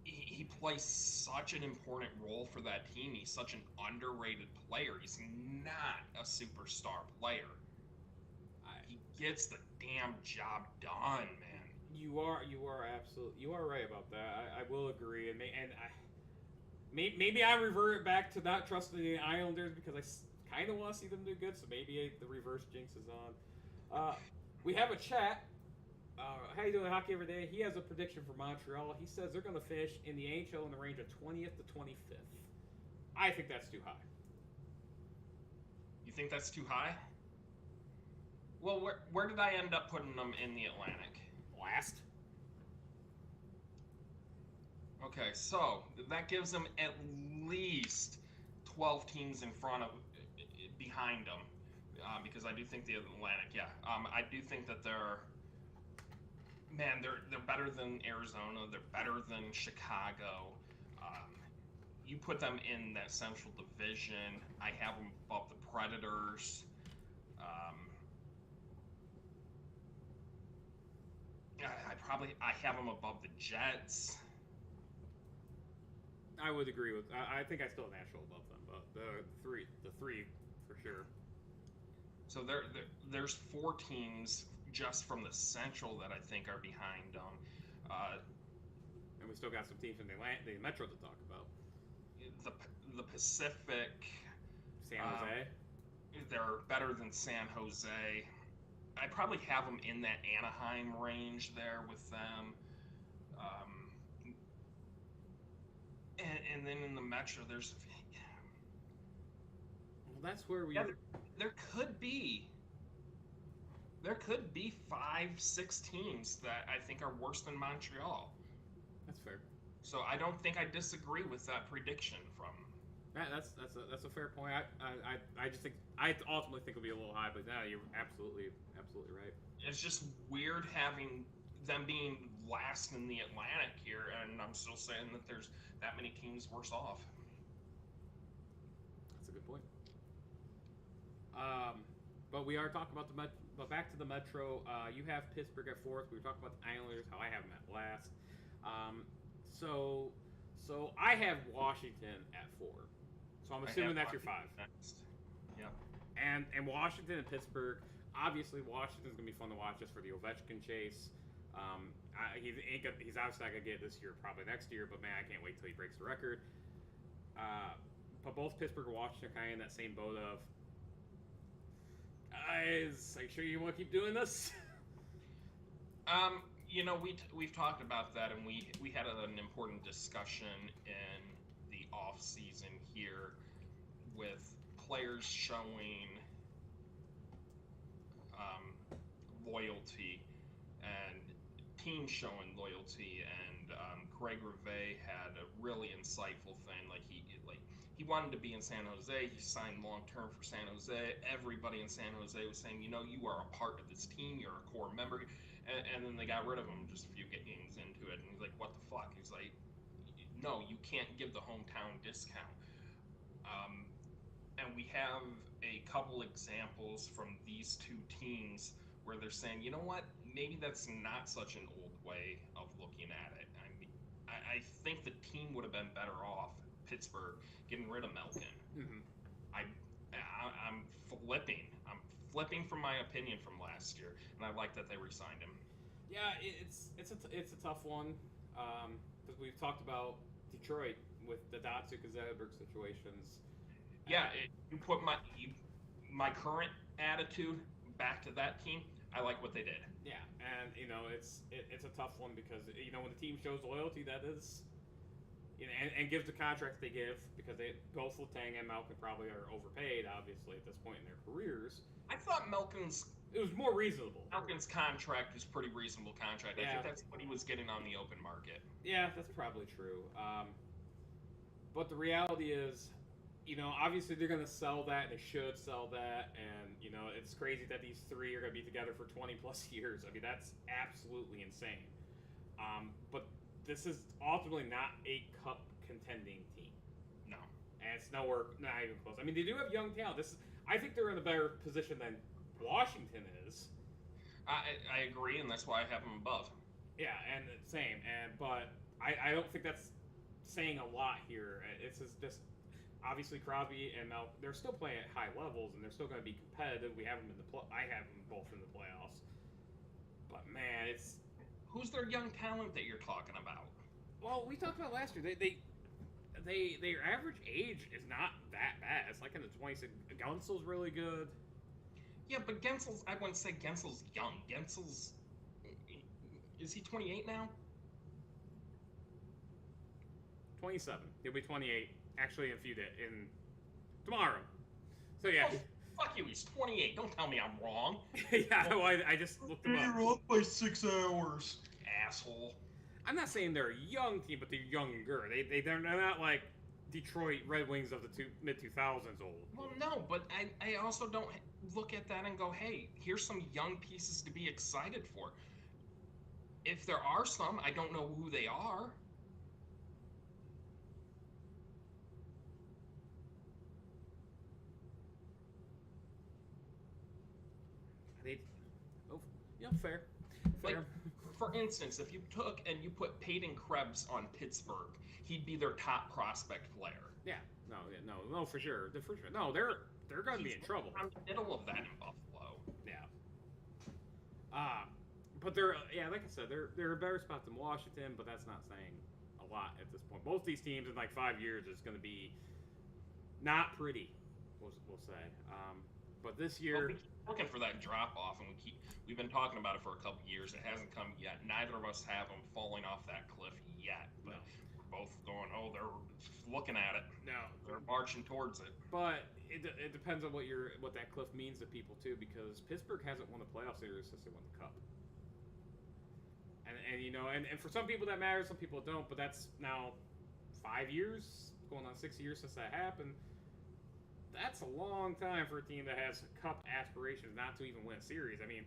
He plays such an important role for that team. He's such an underrated player. He's not a superstar player. He gets the damn job done, man. You are right about that. I will agree, and maybe I revert back to not trusting the Islanders because I kind of want to see them do good. So maybe the reverse jinx is on. We have a chat. How you doing, Hockey Every Day? He has a prediction for Montreal. He says they're going to finish in the NHL in the range of 20th to 25th. I think that's too high. You think that's too high? Well, where did I end up putting them in the Atlantic? Last. Okay, so that gives them at least 12 teams behind them, because I do think the Atlantic. Yeah, I do think that they're better than Arizona. They're better than Chicago. you put them in that Central Division. I have them above the Predators. I have them above the Jets. I would agree with. I think I still have Nashville above them, but the three for sure. So there's 4 teams just from the Central that I think are behind them. And we still got some teams in the Metro to talk about. The Pacific. San Jose. They're better than San Jose. I probably have them in that Anaheim range there with them. And then in the Metro, there's. Well, that's where we. Yeah, there could be 5-6 teams that I think are worse than Montreal. That's fair. So I don't think I disagree with that prediction from. That's a fair point. I just think I ultimately think it'll be a little high, but no, you're absolutely right. It's just weird having them being last in the Atlantic here, and I'm still saying that there's that many teams worse off. That's a good point. But we are talking about but back to the Metro. You have Pittsburgh at 4th. We were talking about the Islanders, how I have them at last. So I have Washington at 4. So I'm assuming that's your 5. Next. Yeah. And Washington and Pittsburgh. Obviously, Washington's gonna be fun to watch just for the Ovechkin chase. He's obviously not gonna get it this year, probably next year. But man, I can't wait till he breaks the record. But both Pittsburgh and Washington are kind of in that same boat of, guys, are you sure you want to keep doing this? We've talked about that, and we had an important discussion in the off season here with players showing loyalty and teams showing loyalty. And Craig Rivet had a really insightful thing. He wanted to be in San Jose. He signed long term for San Jose. Everybody in San Jose was saying, you are a part of this team. You're a core member. And then they got rid of him just a few games into it. And he's like, what the fuck? He's like, no, you can't give the hometown discount. And we have a couple examples from these 2 teams where they're saying, you know what? Maybe that's not such an old way of looking at it. I think the team would have been better off, Pittsburgh, getting rid of Malkin. Mm-hmm. I'm flipping from my opinion from last year, and I like that they re-signed him. Yeah, it's a tough one because we've talked about Detroit with the Datsuk and Zetterberg situations. Yeah, you put my current attitude back to that team. I like what they did. Yeah, and it's a tough one because when the team shows loyalty, that is. And gives the contracts they give, because both Letang and Malkin probably are overpaid, obviously, at this point in their careers. I thought it was more reasonable. Malkin's contract was pretty reasonable contract. Yeah. I think that's what he was getting on the open market. Yeah, that's probably true. But the reality is, obviously they're going to sell that. They should sell that. And, it's crazy that these 3 are going to be together for 20 plus years. I mean, that's absolutely insane. But this is ultimately not a cup contending team. No. And it's not even close. I mean, they do have young talent. I think they're in a better position than Washington is. I agree, and that's why I have them above. Yeah, and same. But I don't think that's saying a lot here. It's just obviously Crosby and Mel, they're still playing at high levels, and they're still going to be competitive. I have them both in the playoffs. But man, it's. Who's their young talent that you're talking about? Well, we talked about last year. Their average age is not that bad. It's like in the 26. Gensel's really good. Yeah, but Gensel's, I wouldn't say Gensel's young. Gensel's, is he 28 now? 27. He'll be 28 actually in a few days, tomorrow. So yeah. Oh, fuck you, he's 28. Don't tell me I'm wrong. Yeah, well, I just looked him up. You're up by 6 hours, asshole. I'm not saying they're a young team, but they're younger. They're not like Detroit Red Wings of the mid-2000s old. Well, no, but I also don't look at that and go, hey, here's some young pieces to be excited for. If there are some, I don't know who they are. they, oh, fair. Like, for instance, if you took and you put Peyton Krebs on Pittsburgh, he'd be their top prospect player. Yeah, no, for sure. No, they're going to be in trouble. I'm in the middle of that in Buffalo. Yeah. But like I said, they're a better spot than Washington, but that's not saying a lot at this point. Both these teams in like 5 years is going to be not pretty, we'll say. But this year, we keep looking for that drop off, and we've been talking about it for a couple years. It hasn't come yet. Neither of us have them falling off that cliff yet, but we're both going, oh, they're looking at it. No, they're marching towards it. But it depends on what that cliff means to people too, because Pittsburgh hasn't won the playoff series since they won the cup. And for some people that matters, some people don't. But that's now 5 years, going on 6 years since that happened. That's a long time for a team that has cup aspirations not to even win a series. I mean,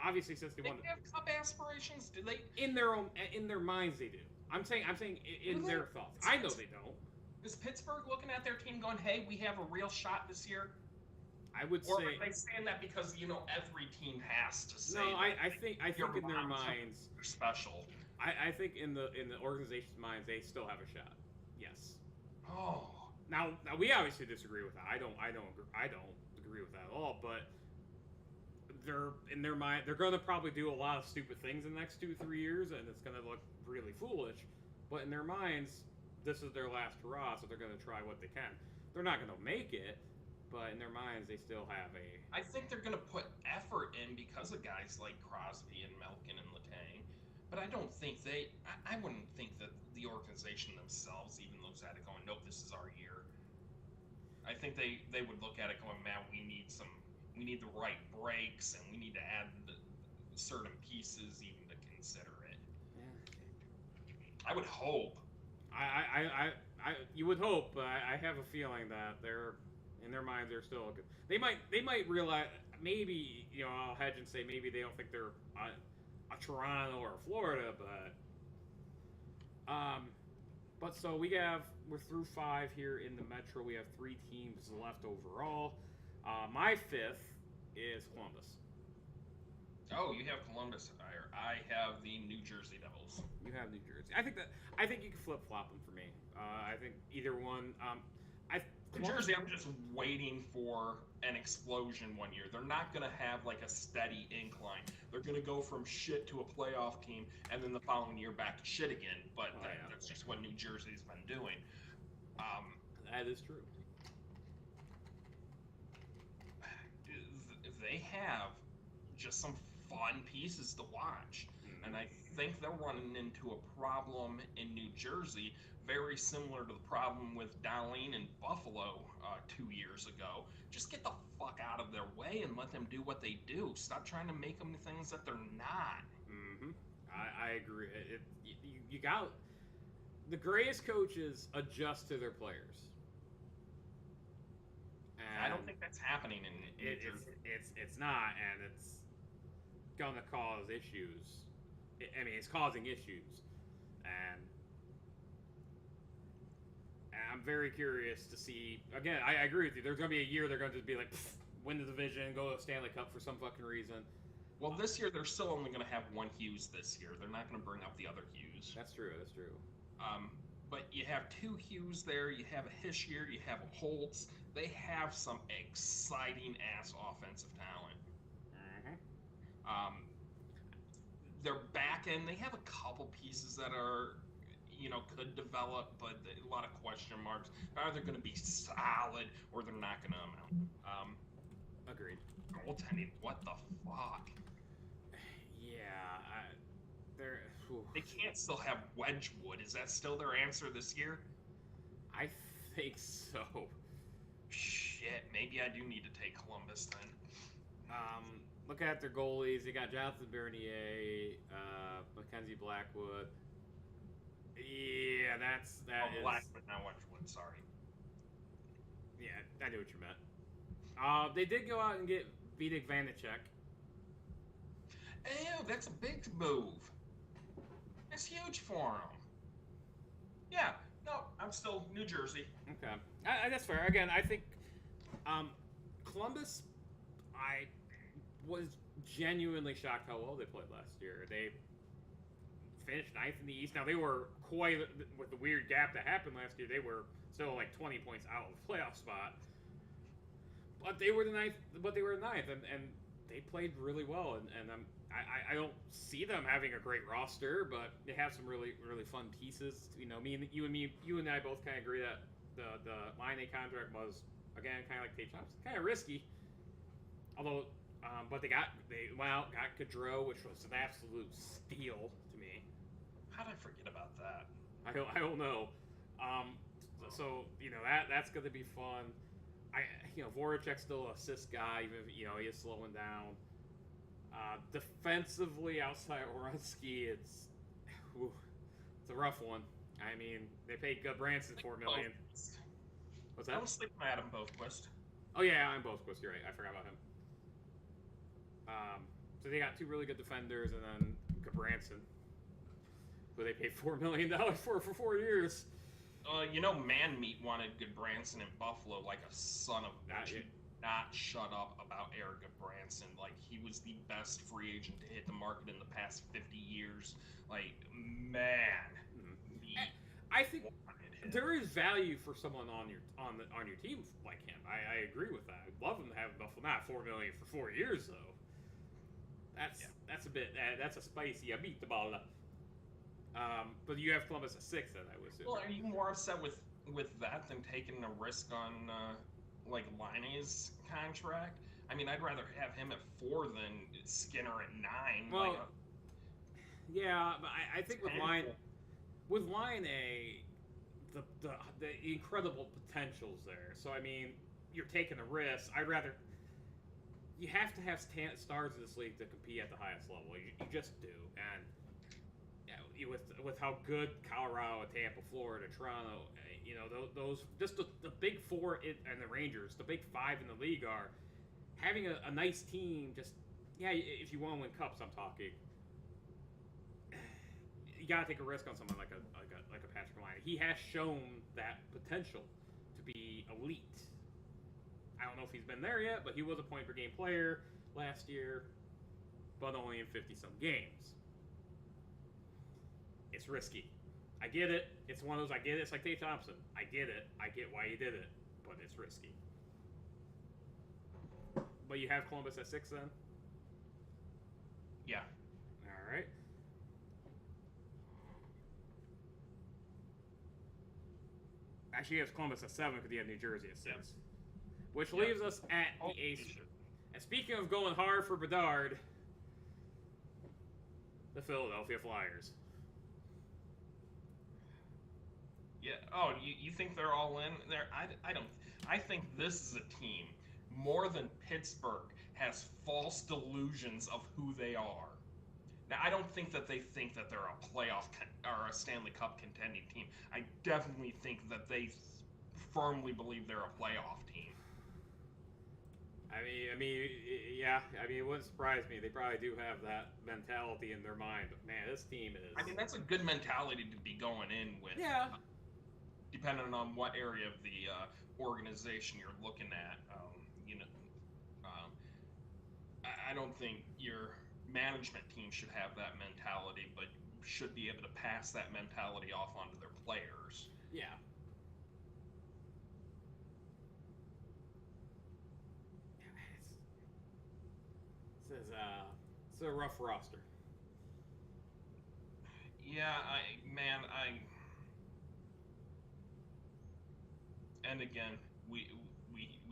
obviously since they won, have cup aspirations. Do they? In their minds, they do. I'm saying in their thoughts. I know they don't. Is Pittsburgh looking at their team going, "Hey, we have a real shot this year"? I would say. Or are they saying that because every team has to say? No, I think in their minds, they're special. I think in the organization's minds, they still have a shot. Yes. Oh. Now we obviously disagree with that. I don't agree with that at all. But they're in their mind, they're going to probably do a lot of stupid things in the next 2-3 years, and it's going to look really foolish. But in their minds, this is their last hurrah, so they're going to try what they can. They're not going to make it, but in their minds, they still have a. I think they're going to put effort in because of guys like Crosby and Malkin and Letang. But I don't think I wouldn't think that the organization themselves even looks at it going, nope, this is our year. I think they would look at it going, man, we need the right breaks, and we need to add certain pieces even to consider it. Yeah. I would hope. You would hope, but I have a feeling that they're in their minds they're still good. They might realize, maybe I'll hedge and say maybe they don't think they're a Toronto or a Florida, but so we're through 5 here in the Metro. We have 3 teams left overall. My 5th is Columbus. Oh, you have Columbus higher. I have the New Jersey Devils. You have New Jersey. I think you can flip flop them for me. I think either one. New Jersey, I'm just waiting for an explosion one year. They're not going to have like a steady incline. They're going to go from shit to a playoff team, and then the following year back to shit again. But that's just what New Jersey's been doing. That is true. They have just some fun pieces to watch. And I think they're running into a problem in New Jersey very similar to the problem with Darlene and Buffalo 2 years ago. Just get the fuck out of their way and let them do what they do. Stop trying to make them things that they're not. Mm-hmm. I agree. You got the greatest coaches adjust to their players. And I don't think that's happening in New Jersey. It's not, and it's gonna cause issues. I mean, it's causing issues, and I'm very curious to see. Again, I agree with you. There's gonna be a year they're gonna just be like, win the division, go to the Stanley Cup for some fucking reason. Well, this year they're still only gonna have one Hughes this year. They're not gonna bring up the other Hughes. That's true. But you have 2 Hughes there. You have a Hischier. You have a Holtz. They have some exciting ass offensive talent. Mm-hmm. Their back end, they have a couple pieces that are, could develop, but a lot of question marks. They're either going to be solid or they're not going to amount. Agreed. Goaltending, what the fuck? Yeah, they can't still have Wedgwood. Is that still their answer this year? I think so. Shit, maybe I do need to take Columbus then. Look at their goalies. They got Jonathan Bernier, Mackenzie Blackwood. Yeah, that is. Blackwood, not Wedgwood. Sorry. Yeah, I knew what you meant. They did go out and get Vitek Vanacek. Ew, that's a big move. That's huge for them. Yeah, no, I'm still New Jersey. Okay, that's fair. Again, I think Columbus, I was genuinely shocked how well they played last year. They finished ninth in the East. Now they were quite with the weird gap that happened last year. They were still like 20 points out of the playoff spot, but they were the ninth. But they were ninth, and they played really well. And I don't see them having a great roster, but they have some really fun pieces. You know, you and I both kind of agree that the Line A contract was again kind of like Tate Thompson, kind of risky. Although, but they went out, got Gaudreau, which was an absolute steal to me. How did I forget about that? I don't know. So you know that's going to be fun. Voracek's still an assist guy, even if he is slowing down. Defensively, outside Oronsky, it's a rough one. I mean, they paid Branson $4 million. What's that? I was thinking Adam Bothquist. Oh yeah, I'm Bothquist. You're right. I forgot about him. So they got two really good defenders, and then Branson, who they paid $4 million for 4 years. Man Meat wanted Goodbranson in Buffalo like a son of a bitch. Not shut up about Eric Goodbranson. Like, he was the best free agent to hit the market in the past 50 years. Like, man. I think there is value for someone on your team like him. I agree with that. I'd love him to have Buffalo. Not $4 million for 4 years though. That's a bit. That's a spicy meatball. But you have Columbus at 6, then I would assume. Well, are you more upset with that than taking a risk on like Liney's contract? I mean, I'd rather have him at 4 than Skinner at 9. Well, yeah, but I think with Line A, the incredible potential's there. So I mean, you're taking a risk. You have to have stars in this league to compete at the highest level. You just do, and with how good Colorado, Tampa, Florida, Toronto, those just the big 4 and the Rangers, the big 5 in the league are having a nice team. Just if you want to win cups, I'm talking. You gotta take a risk on someone like a Patrick Line. He has shown that potential to be elite. I don't know if he's been there yet, but he was a point per game player last year, but only in 50-some games. It's risky. I get it. It's one of those, I get it. It's like Tate Thompson. I get it. I get why he did it, but it's risky. But you have Columbus at 6 then? Yeah. All right. Actually, he has Columbus at 7 because he had New Jersey at 6. Yep. Which leaves us at the ace. And speaking of going hard for Bedard, the Philadelphia Flyers. Yeah. Oh, you think they're all in there? I don't. I think this is a team more than Pittsburgh has false delusions of who they are. Now, I don't think that they think that they're a playoff or a Stanley Cup contending team. I definitely think that they firmly believe they're a playoff team. I mean, yeah. I mean, it wouldn't surprise me. They probably do have that mentality in their mind. But man, this team is. I mean, that's a good mentality to be going in with. Yeah. Depending on what area of the organization you're looking at, I don't think your management team should have that mentality, but should be able to pass that mentality off onto their players. Yeah. It's a rough roster. Yeah, and again, we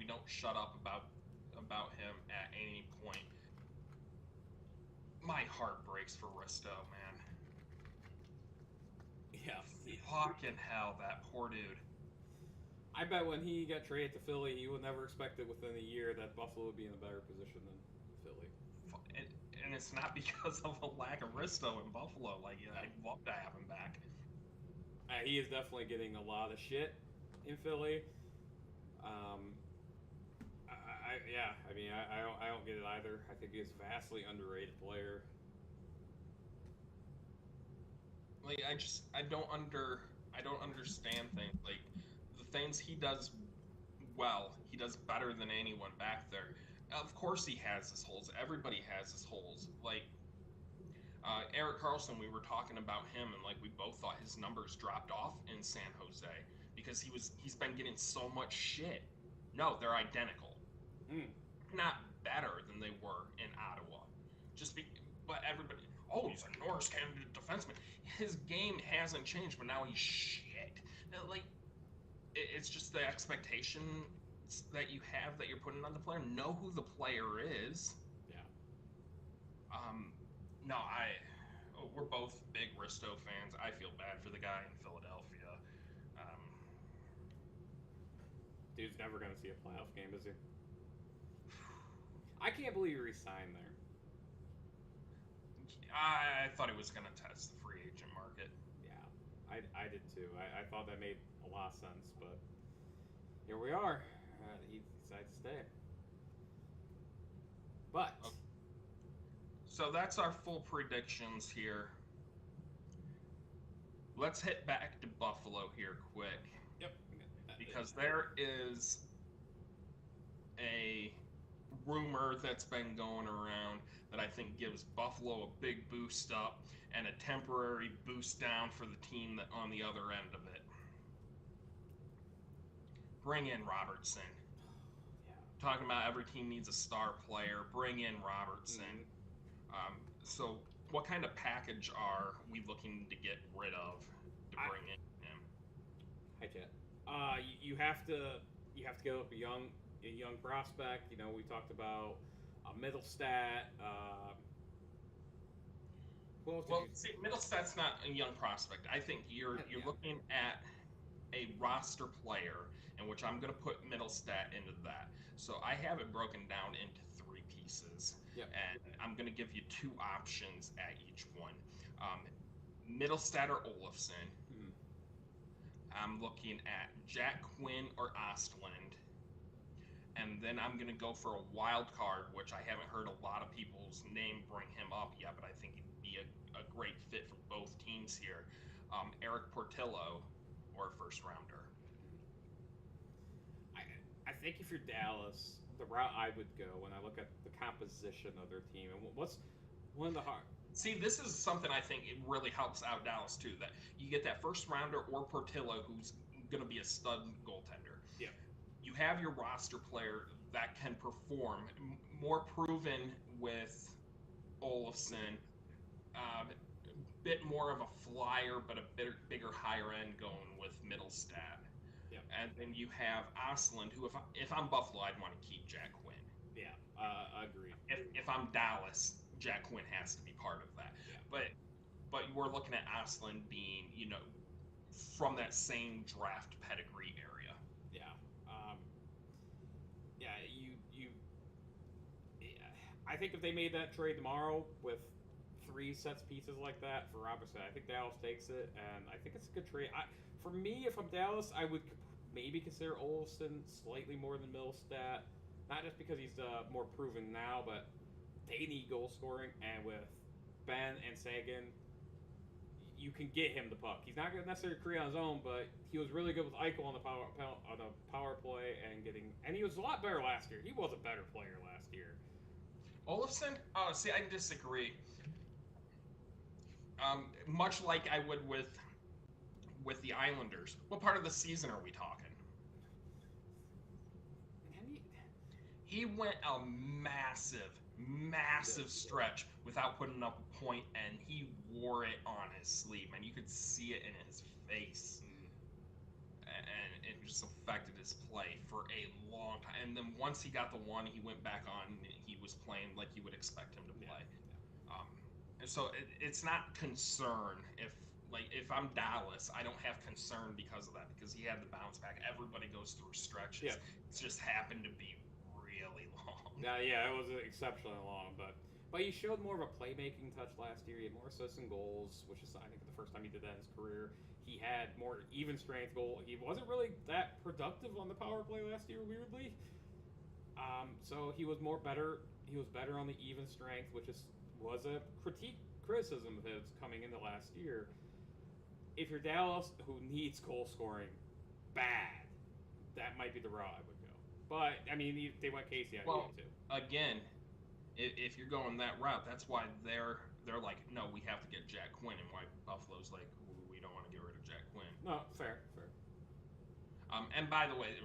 don't shut up about him at any point. My heart breaks for Risto, man. Yeah. Fucking hell, that poor dude. I bet when he got traded to Philly, he would never expect it within a year that Buffalo would be in a better position than Philly. And it's not because of a lack of Risto in Buffalo. Like, I'd love to have him back. He is definitely getting a lot of shit in Philly. I don't get it either. I think he's a vastly underrated player. Like, I don't understand things. Like, the things he does well, he does better than anyone back there. Of course he has his holes. Everybody has his holes. Like Eric Carlson, we were talking about him, and like we both thought his numbers dropped off in San Jose because he's been getting so much shit. No, they're identical. Mm. Not better than they were in Ottawa. Just be, but everybody, oh, he's a Norris candidate defenseman. His game hasn't changed, but now he's shit. Like it's just the expectation that you have that you're putting on the player. Know who the player is. Yeah. No, we're both big Risto fans. I feel bad for the guy in Philadelphia. Um, Dude's never going to see a playoff game, is he? I can't believe he re-signed there. I thought he was going to test the free agent market. Yeah, I did too. I thought that made a lot of sense, but here we are. He decided to stay. But okay. So that's our full predictions here. Let's hit back to Buffalo here quick. Yep. Because there is a rumor that's been going around that I think gives Buffalo a big boost up and a temporary boost down for the team that on the other end of it. Bring in Robertson. Yeah. Talking about every team needs a star player. Bring in Robertson. Mm-hmm. So what kind of package are we looking to get rid of to bring in him? Hi, Chet. You have to go with a young prospect. You know, we talked about Middlestat. See, Middlestat's not a young prospect. I think you're looking at a roster player, in which I'm going to put Middlestat into that. So I have it broken down into 3 pieces, and I'm going to give you 2 options at each one. Middlestat or Olofsson. Mm-hmm. I'm looking at Jack Quinn or Ostland. And then I'm going to go for a wild card, which I haven't heard a lot of people's name bring him up yet, but I think he'd be a great fit for both teams here. Eric Portillo or a first rounder. I think if you're Dallas, the route I would go when I look at the composition of their team and what's one of the hard. See, this is something I think it really helps out Dallas too. That you get that first rounder or Portillo, who's going to be a stud goaltender. Yeah. You have your roster player that can perform, more proven with Olofsson, bit more of a flyer, but a bigger higher end going with Middlestat. Yeah. And then you have Ostland, who if I'm Buffalo, I'd want to keep Jack Quinn. Yeah, I agree. If I'm Dallas, Jack Quinn has to be part of that. Yeah. But we're looking at Ostland being, from that same draft pedigree area. Yeah. I think if they made that trade tomorrow with 3 sets pieces like that for Robertson, I think Dallas takes it, and I think it's a good trade. For me, if I'm Dallas, I would maybe consider Olofsson slightly more than Middlestat, not just because he's more proven now, but they need goal scoring, and with Ben and Sagan, you can get him the puck. He's not going to necessarily create on his own, but he was really good with Eichel on the power play and he was a lot better last year. He was a better player last year. Olofsson? See, I disagree. Much like I would with the Islanders. What part of the season are we talking? He went a massive stretch without putting up a point, and he wore it on his sleeve, and you could see it in his face. And it just affected his play for a long time. And then once he got the one, he went back on, and he was playing like you would expect him to play. And so it's not concern. If I'm Dallas, I don't have concern because of that, because he had the bounce back. Everybody goes through stretches. Yeah. It just happened to be really long. Yeah, it was exceptionally long, but he showed more of a playmaking touch last year. He had more assists and goals, which is, I think, the first time he did that in his career. He had more even strength goal. He wasn't really that productive on the power play last year, weirdly. So he was better. He was better on the even strength, which was a criticism of his coming into last year. If you're Dallas, who needs goal scoring bad, that might be the route I would go. But I mean, they went Casey out Well, here too. again, if you're going that route, that's why they're like, no, we have to get Jack Quinn, and why Buffalo's like, we don't want to get rid of Jack Quinn. No, fair. And by the way,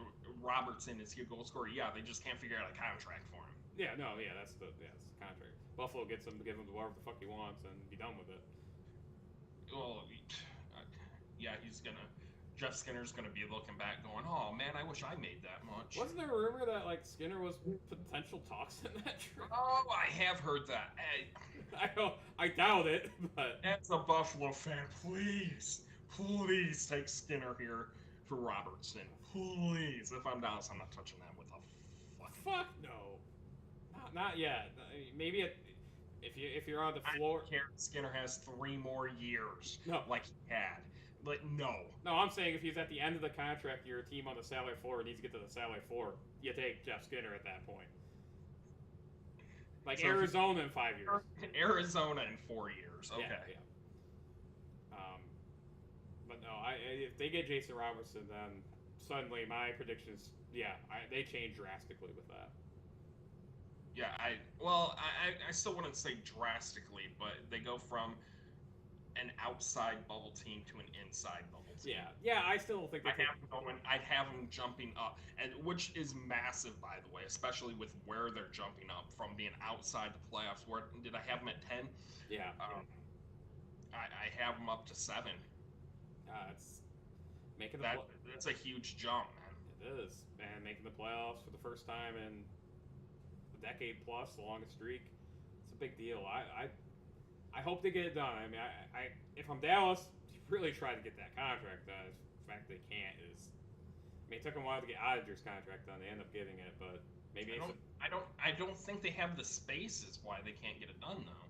Robertson is your goal scorer. Yeah, they just can't figure out a contract for him. Yeah, no, yeah, that's the contract. Buffalo gets him to give him whatever the fuck he wants and be done with it. Well, yeah, Jeff Skinner's gonna be looking back, going, "Oh man, I wish I made that much." Wasn't there a rumor that like Skinner was potential talks in that trade? Oh, I have heard that. I doubt it, but As a Buffalo fan, please take Skinner here for Robertson. Please. If I'm Dallas, I'm not touching that with a fuck no, not yet. Maybe if you're on the floor. I don't care. Skinner has 3 more years. No, like he had. Like no. No, I'm saying if he's at the end of the contract, your team on the salary floor needs to get to the salary floor. You take Jeff Skinner at that point. Like so Arizona in 5 years. Arizona in 4 years. Okay. Yeah. But no, if they get Jason Robertson, then suddenly my predictions, they change drastically with that. Yeah, I still wouldn't say drastically, but they go from an outside bubble team to an inside bubble team. Yeah, I still think I'd have them jumping up, and which is massive, by the way, especially with where they're jumping up from being outside the playoffs. Where did I have them at 10? Yeah. I have them up to 7. It's making that's a huge jump, man. It is, man. Making the playoffs for the first time in a decade plus, the longest streak. It's a big deal. I hope they get it done. I mean, if I'm Dallas, really try to get that contract done. The fact they can't is, I mean, it took them a while to get Oettinger's contract done. They end up getting it, but maybe I don't think they have the space. Is why they can't get it done though.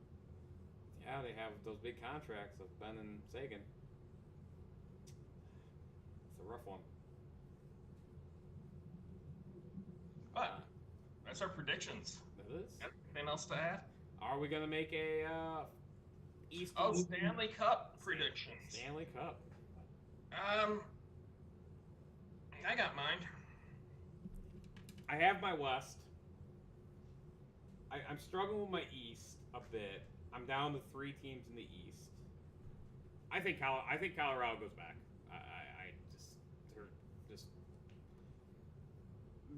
Yeah, they have those big contracts of Ben and Sagan. It's a rough one. But that's our predictions. It is. Anything else to add? Are we gonna make a East? Stanley Cup predictions. Stanley Cup. I got mine. I have my West. I'm struggling with my East a bit. I'm down to 3 teams in the East. I think Colorado goes back.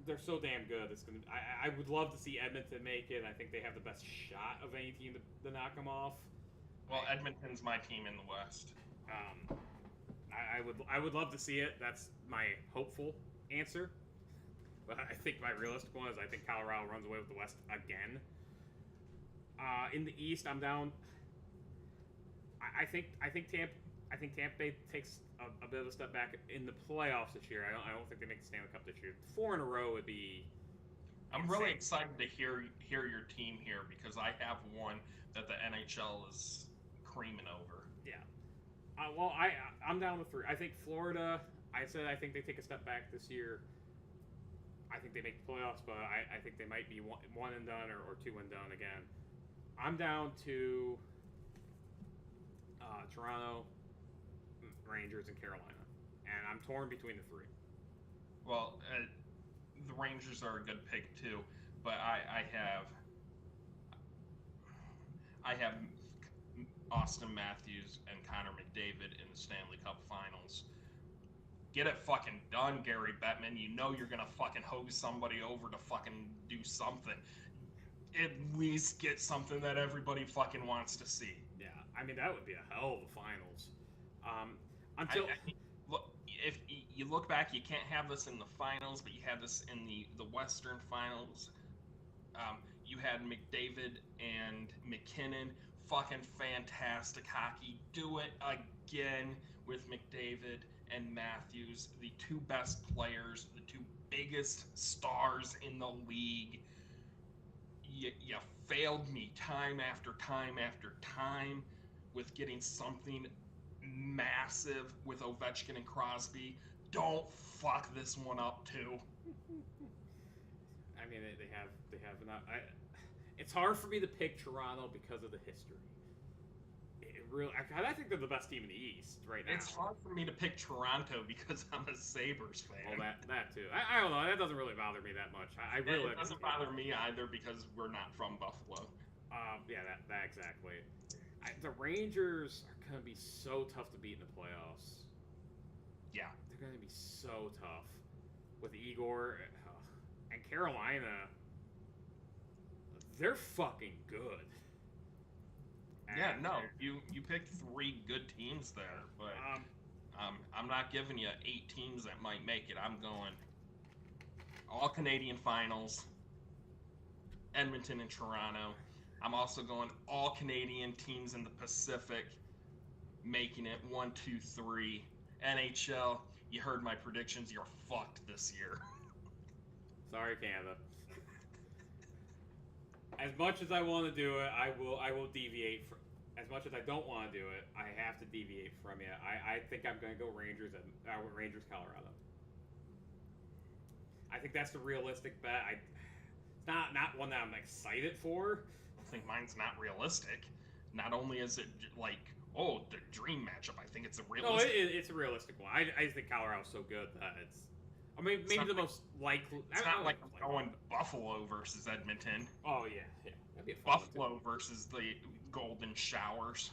They're so damn good. It's gonna. I would love to see Edmonton make it. I think they have the best shot of any team to knock them off. Well, Edmonton's my team in the West. I would love to see it. That's my hopeful answer. But I think my realistic one is I think Colorado runs away with the West again. In the East, I'm down. I think Tampa Bay takes a bit of a step back in the playoffs this year. I don't think they make the Stanley Cup this year. 4 in a row would be. I'm really excited to hear your team here because I have one that the NHL is creaming over. Yeah. I'm down with 3. I think Florida. I think they take a step back this year. I think they make the playoffs, but I think they might be one and done or 2 and done again. I'm down to Toronto, Rangers, and Carolina, and I'm torn between the 3. Well, the Rangers are a good pick too, but I have Austin Matthews and Connor McDavid in the Stanley Cup Finals. Get it fucking done, Gary Bettman. You know you're gonna fucking hose somebody over to fucking do something. At least get something that everybody fucking wants to see. Yeah, I mean that would be a hell of a finals. Look, if you look back, you can't have this in the finals, but you had this in the Western Finals. You had McDavid and McKinnon, fucking fantastic hockey. Do it again with McDavid and Matthews, the 2 best players, the 2 biggest stars in the league. You failed me time after time after time with getting something massive with Ovechkin and Crosby. Don't fuck this one up too. I mean, they have enough. It's hard for me to pick Toronto because of the history. It really. I think they're the best team in the East right now. It's hard for me to pick Toronto because I'm a Sabres fan. Well, that too. I don't know. That doesn't really bother me that much. I really. It doesn't bother me either because we're not from Buffalo. Yeah, that exactly. The Rangers are gonna be so tough to beat in the playoffs. Yeah, they're gonna be so tough with Igor and Carolina. They're fucking good. Yeah, no, you picked 3 good teams there, but I'm not giving you 8 teams that might make it. I'm going all Canadian finals, Edmonton and Toronto. I'm also going all Canadian teams in the Pacific, making it 1, 2, 3. NHL, you heard my predictions. You're fucked this year. Sorry, Canada. As much as I want to do it, I will deviate. As much as I don't want to do it, I have to deviate from you. I think I'm going to go Rangers Colorado. I think that's the realistic bet. It's not one that I'm excited for. I think mine's not realistic. Not only is it like, oh, the dream matchup, I think it's a realistic. No, it's a realistic one. I just think Colorado's so good that it's. I mean, maybe the most likely. It's not like I'm going Buffalo versus Edmonton. Oh yeah. That'd be a fun Buffalo versus the Golden Showers.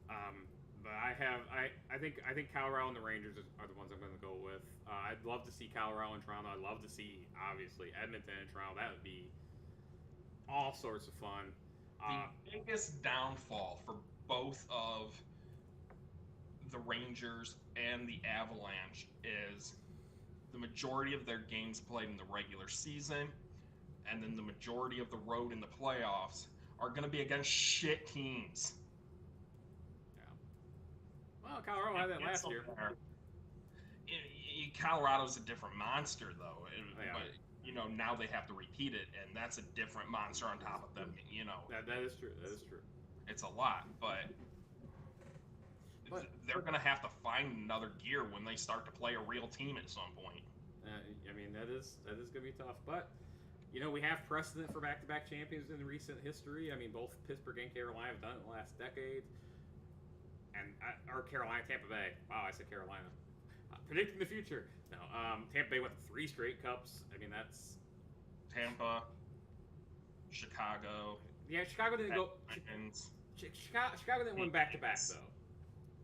But I think Colorado and the Rangers are the ones I'm going to go with. I'd love to see Colorado and Toronto. I'd love to see obviously Edmonton and Toronto. That would be all sorts of fun. The biggest downfall for both of the Rangers and the Avalanche is the majority of their games played in the regular season, and then the majority of the road in the playoffs are going to be against shit teams. Yeah. Well, Colorado had that last year. Colorado's a different monster, though. Yeah. But, now they have to repeat it, and that's a different monster on top of them. That is true. That is true. It's a lot, but they're going to have to find another gear when they start to play a real team at some point. I mean, that is going to be tough, but we have precedent for back-to-back champions in recent history. I mean, both Pittsburgh and Carolina have done it in the last decade, or Carolina, Tampa Bay. Wow, I said Carolina. Predicting the future. No, Tampa Bay went to 3 straight cups. I mean, that's Tampa, Chicago. Yeah, Chicago didn't go. Chicago didn't win back-to-back though.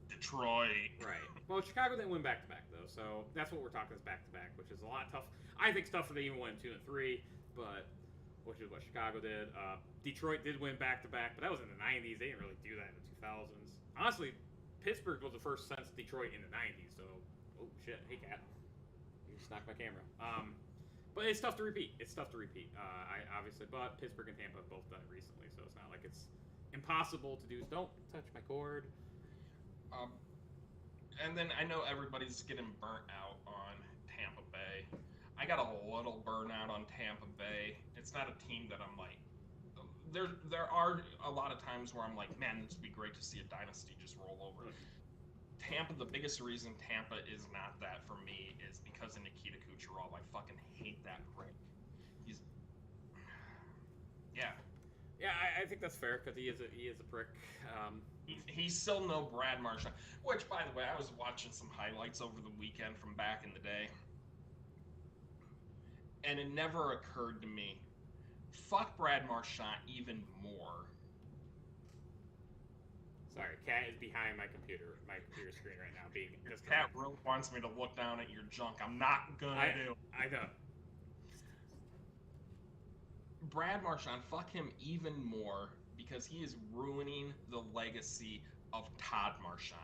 Detroit. Right. Well, Chicago didn't win back-to-back though, so that's what we're talking is back-to-back, which is a lot tough. I think it's tougher to even win 2 and 3, but which is what Chicago did. Detroit did win back-to-back, but that was in the 90s. They didn't really do that in the 2000s. Honestly, Pittsburgh was the first since Detroit in the 90s, so oh shit, hey cat, you just knocked my camera. But it's tough to repeat. I obviously, but Pittsburgh and Tampa have both done it recently, so it's not like it's impossible to do. Don't touch my cord. And then I know everybody's getting burnt out on Tampa Bay. I got a little burnout on Tampa Bay. It's not a team that I'm like. There are a lot of times where I'm like, man, this would be great to see a dynasty just roll over. Tampa, the biggest reason Tampa is not that for me is because of Nikita Kucherov. I fucking hate that prick. Yeah, I think that's fair because he is a prick. He's still no Brad Marchand. Which, by the way, I was watching some highlights over the weekend from back in the day, and it never occurred to me. Fuck Brad Marchand even more. Sorry, Cat is behind my computer screen right now. Cat really wants me to look down at your junk. I'm not gonna do. I know. Brad Marchand, fuck him even more because he is ruining the legacy of Todd Marchand.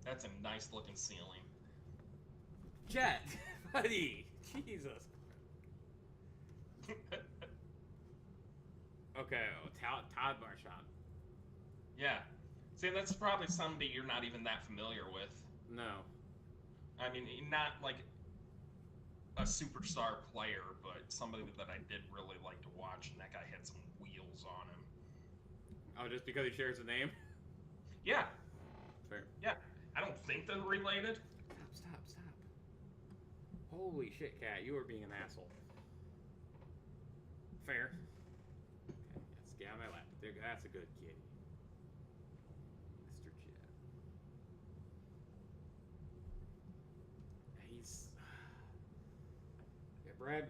That's a nice looking ceiling. Jet, buddy, Jesus. Okay, Todd Marchand. Yeah. See, that's probably somebody you're not even that familiar with. No. I mean, not like a superstar player, but somebody that I did really like to watch, and that guy had some wheels on him. Oh, just because he shares a name? Yeah. Fair. Yeah. I don't think they're related. Stop. Holy shit, Cat, you are being an asshole. Fair. Okay. good kitty. Mr. Jet. He's... Yeah, Brad...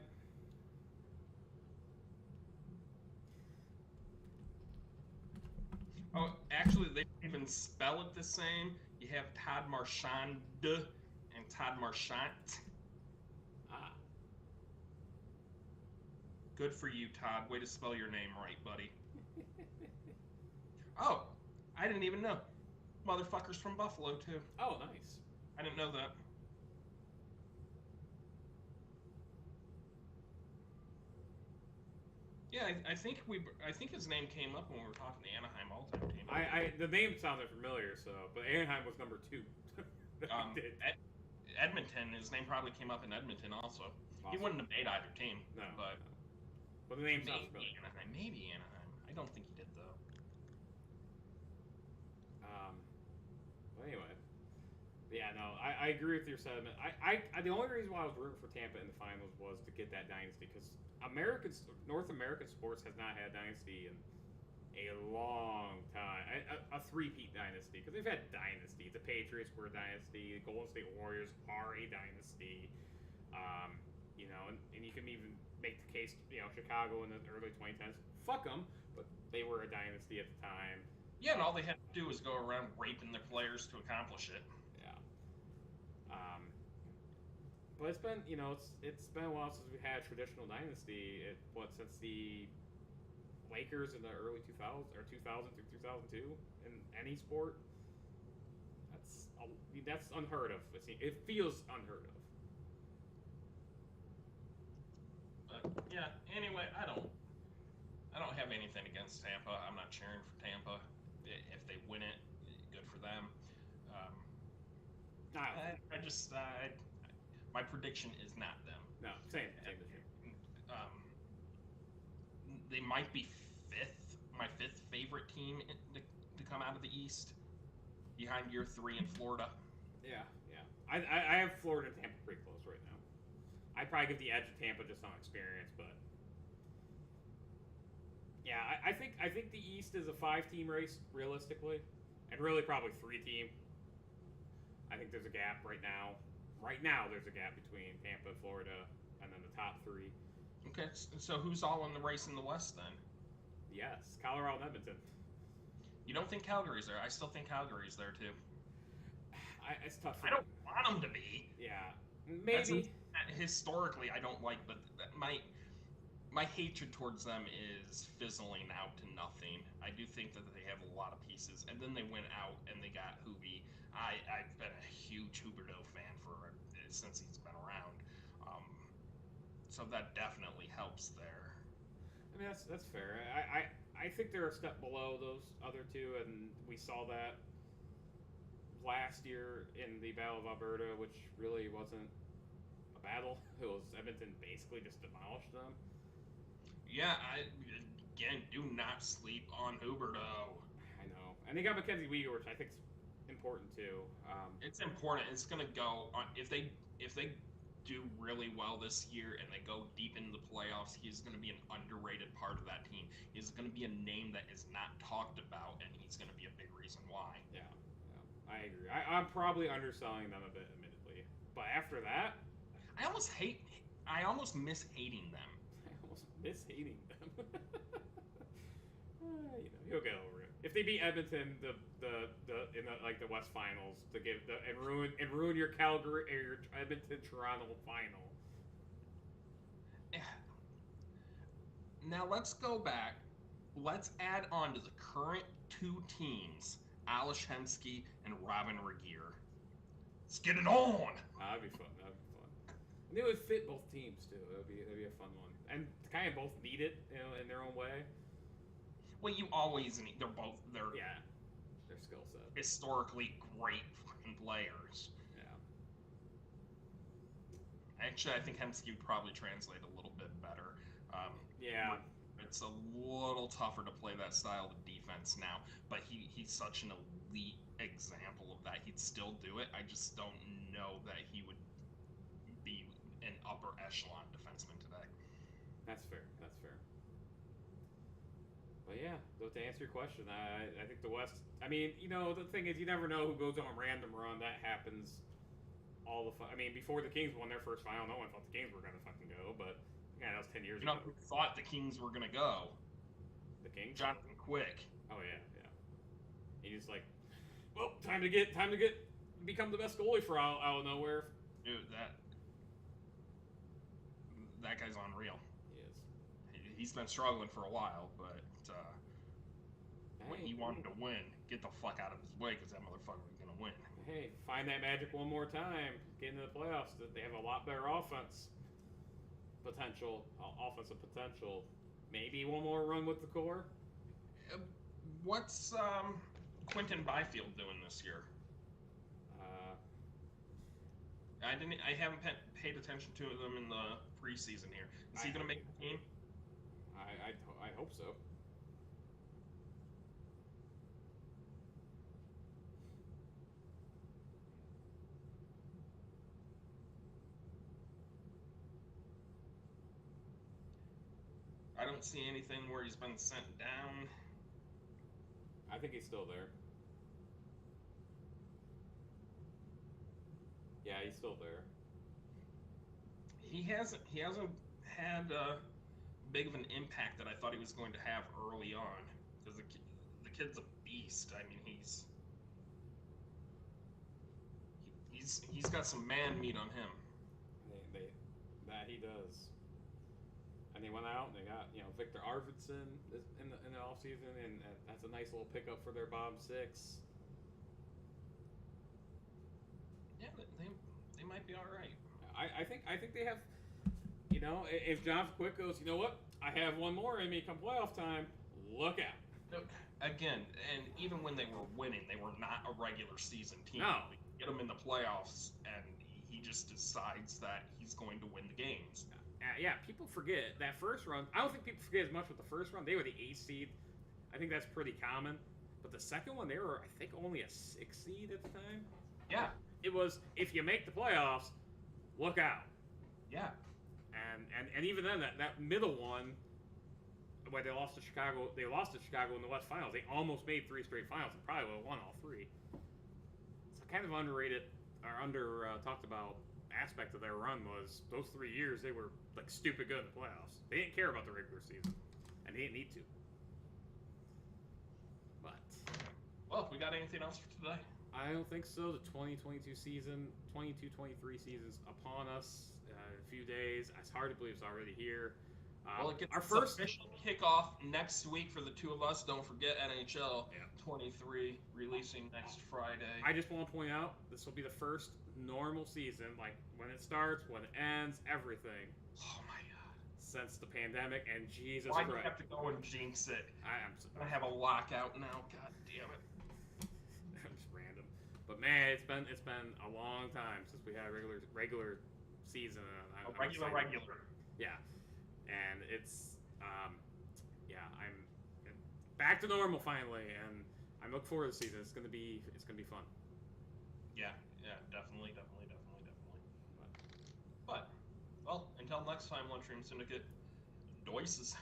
Oh, actually, they even spell it the same. You have Todd Marchand and Todd Marchant. Ah. Good for you, Todd. Way to spell your name right, buddy. Oh, I didn't even know. Motherfucker's from Buffalo, too. Oh, nice. I didn't know that. Yeah, I think his name came up when we were talking the Anaheim All-Time team. The name sounded familiar, so but Anaheim was number 2. Edmonton, his name probably came up in Edmonton also. Awesome. He wouldn't have made either team. No, but no. But the name sounds familiar. Maybe Anaheim. I don't think he did though. But anyway, yeah, no, I agree with your sentiment. The only reason why I was rooting for Tampa in the finals was to get that dynasty because North American sports has not had a dynasty in a long time. A three-peat dynasty because they've had dynasties. The Patriots were a dynasty. The Golden State Warriors are a dynasty. You know, and you can even make the case. You know, Chicago in the early 2010s. Fuck them, but they were a dynasty at the time. Yeah, and all they had to do was go around raping their players to accomplish it. Yeah. But it's been, you know, it's been a while since we had a traditional dynasty. Since the Lakers in the early 2000s or 2000 through 2002 in any sport. That's unheard of. It feels unheard of. But yeah. Anyway, I don't have anything against Tampa. I'm not cheering for Tampa. If they win it, good for them. My prediction is not them. No, same as you. They might be my fifth favorite team to come out of the East, behind year 3 in Florida. Yeah. I have Florida and Tampa pretty close right now. I'd probably give the edge to Tampa just on experience, but yeah, I think the East is a 5-team race realistically, and really probably 3-team. I think there's a gap right now. Right now, there's a gap between Tampa, Florida, and then the top 3. Okay, so who's all in the race in the West then? Yes, Colorado and Edmonton. You don't think Calgary's there? I still think Calgary's there too. It's tough. I don't want them to be. Yeah, maybe. Historically, I don't like, but my hatred towards them is fizzling out to nothing. I do think that they have a lot of pieces, and then they went out and they got Hubie. I've been a huge Huberdeau fan since he's been around, so that definitely helps there. I mean, that's fair. I think they're a step below those other two, and we saw that last year in the Battle of Alberta, which really wasn't a battle. It was Edmonton basically just demolished them. Yeah, again, do not sleep on Huberdeau. I know, and they got Mackenzie Weegar, which I think is important too. It's important. It's going to go on if they do really well this year and they go deep into the playoffs. He's going to be an underrated part of that team. He's going to be a name that is not talked about, and he's going to be a big reason why. Yeah, I agree. I'm probably underselling them a bit, admittedly, but after that, I almost miss hating them. I almost miss hating them. He'll get over it. If they beat Edmonton, in the West Finals, and ruin your Calgary or your Edmonton Toronto final. Now let's go back. Let's add on to the current 2 teams, Ales Hemsky and Robin Regeer. Let's get it on. That'd be fun. And it would fit both teams too. That'd be a fun one, and kind of both need it, in their own way. Well, you always need. Their skill set. Historically great fucking players. Yeah. Actually, I think Hemsky would probably translate a little bit better. Yeah. It's a little tougher to play that style of defense now, but he's such an elite example of that. He'd still do it. I just don't know that he would be an upper echelon defenseman today. That's fair. But yeah, to answer your question, I think the West. I mean, the thing is, you never know who goes on a random run. That happens all the. I mean, before the Kings won their first final, no one thought the Kings were gonna fucking go. But yeah, that was 10 years You know ago. who thought the Kings were gonna go? The Kings. Jonathan Quick. Oh yeah, yeah. He's like, well, time to become the best goalie for out of nowhere. Dude, that guy's unreal. He is. He's been struggling for a while, but when Hey. he wanted to win, get the fuck out of his way because that motherfucker was gonna win. Hey, find that magic one more time. Get into the playoffs. They have a lot better offensive potential. Maybe one more run with the core. What's Quentin Byfield doing this year? I haven't paid attention to them in the preseason here. Is he gonna make the team? I hope so. I don't see anything where he's been sent down. I think he's still there. Yeah, he's still there. He hasn't had big of an impact that I thought he was going to have early on because the kid's a beast. I mean, he's got some man meat on him. That he does. And they went out and they got Victor Arvidsson in the offseason, and that's a nice little pickup for their bottom six. Yeah, they might be all right. I think they have. If John Quick goes, you know what? I have one more in me come playoff time. Look out. Look, again, and even when they were winning, they were not a regular season team. No. Get them in the playoffs, and he just decides that he's going to win the games. Yeah, people forget that first run. I don't think people forget as much with the first run. They were the 8th seed. I think that's pretty common. But the second one, they were, I think, only a 6th seed at the time. Yeah. It was, if you make the playoffs, look out. Yeah. And even then, that middle one, where they lost to Chicago in the West Finals. They almost made 3 straight finals and probably would have won all 3. It's a kind of underrated or under talked about aspect of their run was those 3 years they were like stupid good in the playoffs. They didn't care about the regular season, and they didn't need to. But well, we got anything else for today? I don't think so. The 2022 season, 22-23 season's upon us in a few days. It's hard to believe it's already here. Well, it gets our first official kickoff next week for the two of us. Don't forget NHL 23 releasing next Friday. I just want to point out this will be the first normal season, like when it starts, when it ends, everything. Oh my god! Since the pandemic, and Jesus Why Christ, do you have to go and jinx it? I have a lockout now. God damn it! I'm just random, but man, it's been a long time since we had a regular season. Regular. Yeah. And it's, I'm back to normal finally, and I'm looking forward to the season. It's gonna be fun. Yeah, definitely. But well, until next time, Lunchroom Syndicate, deuces.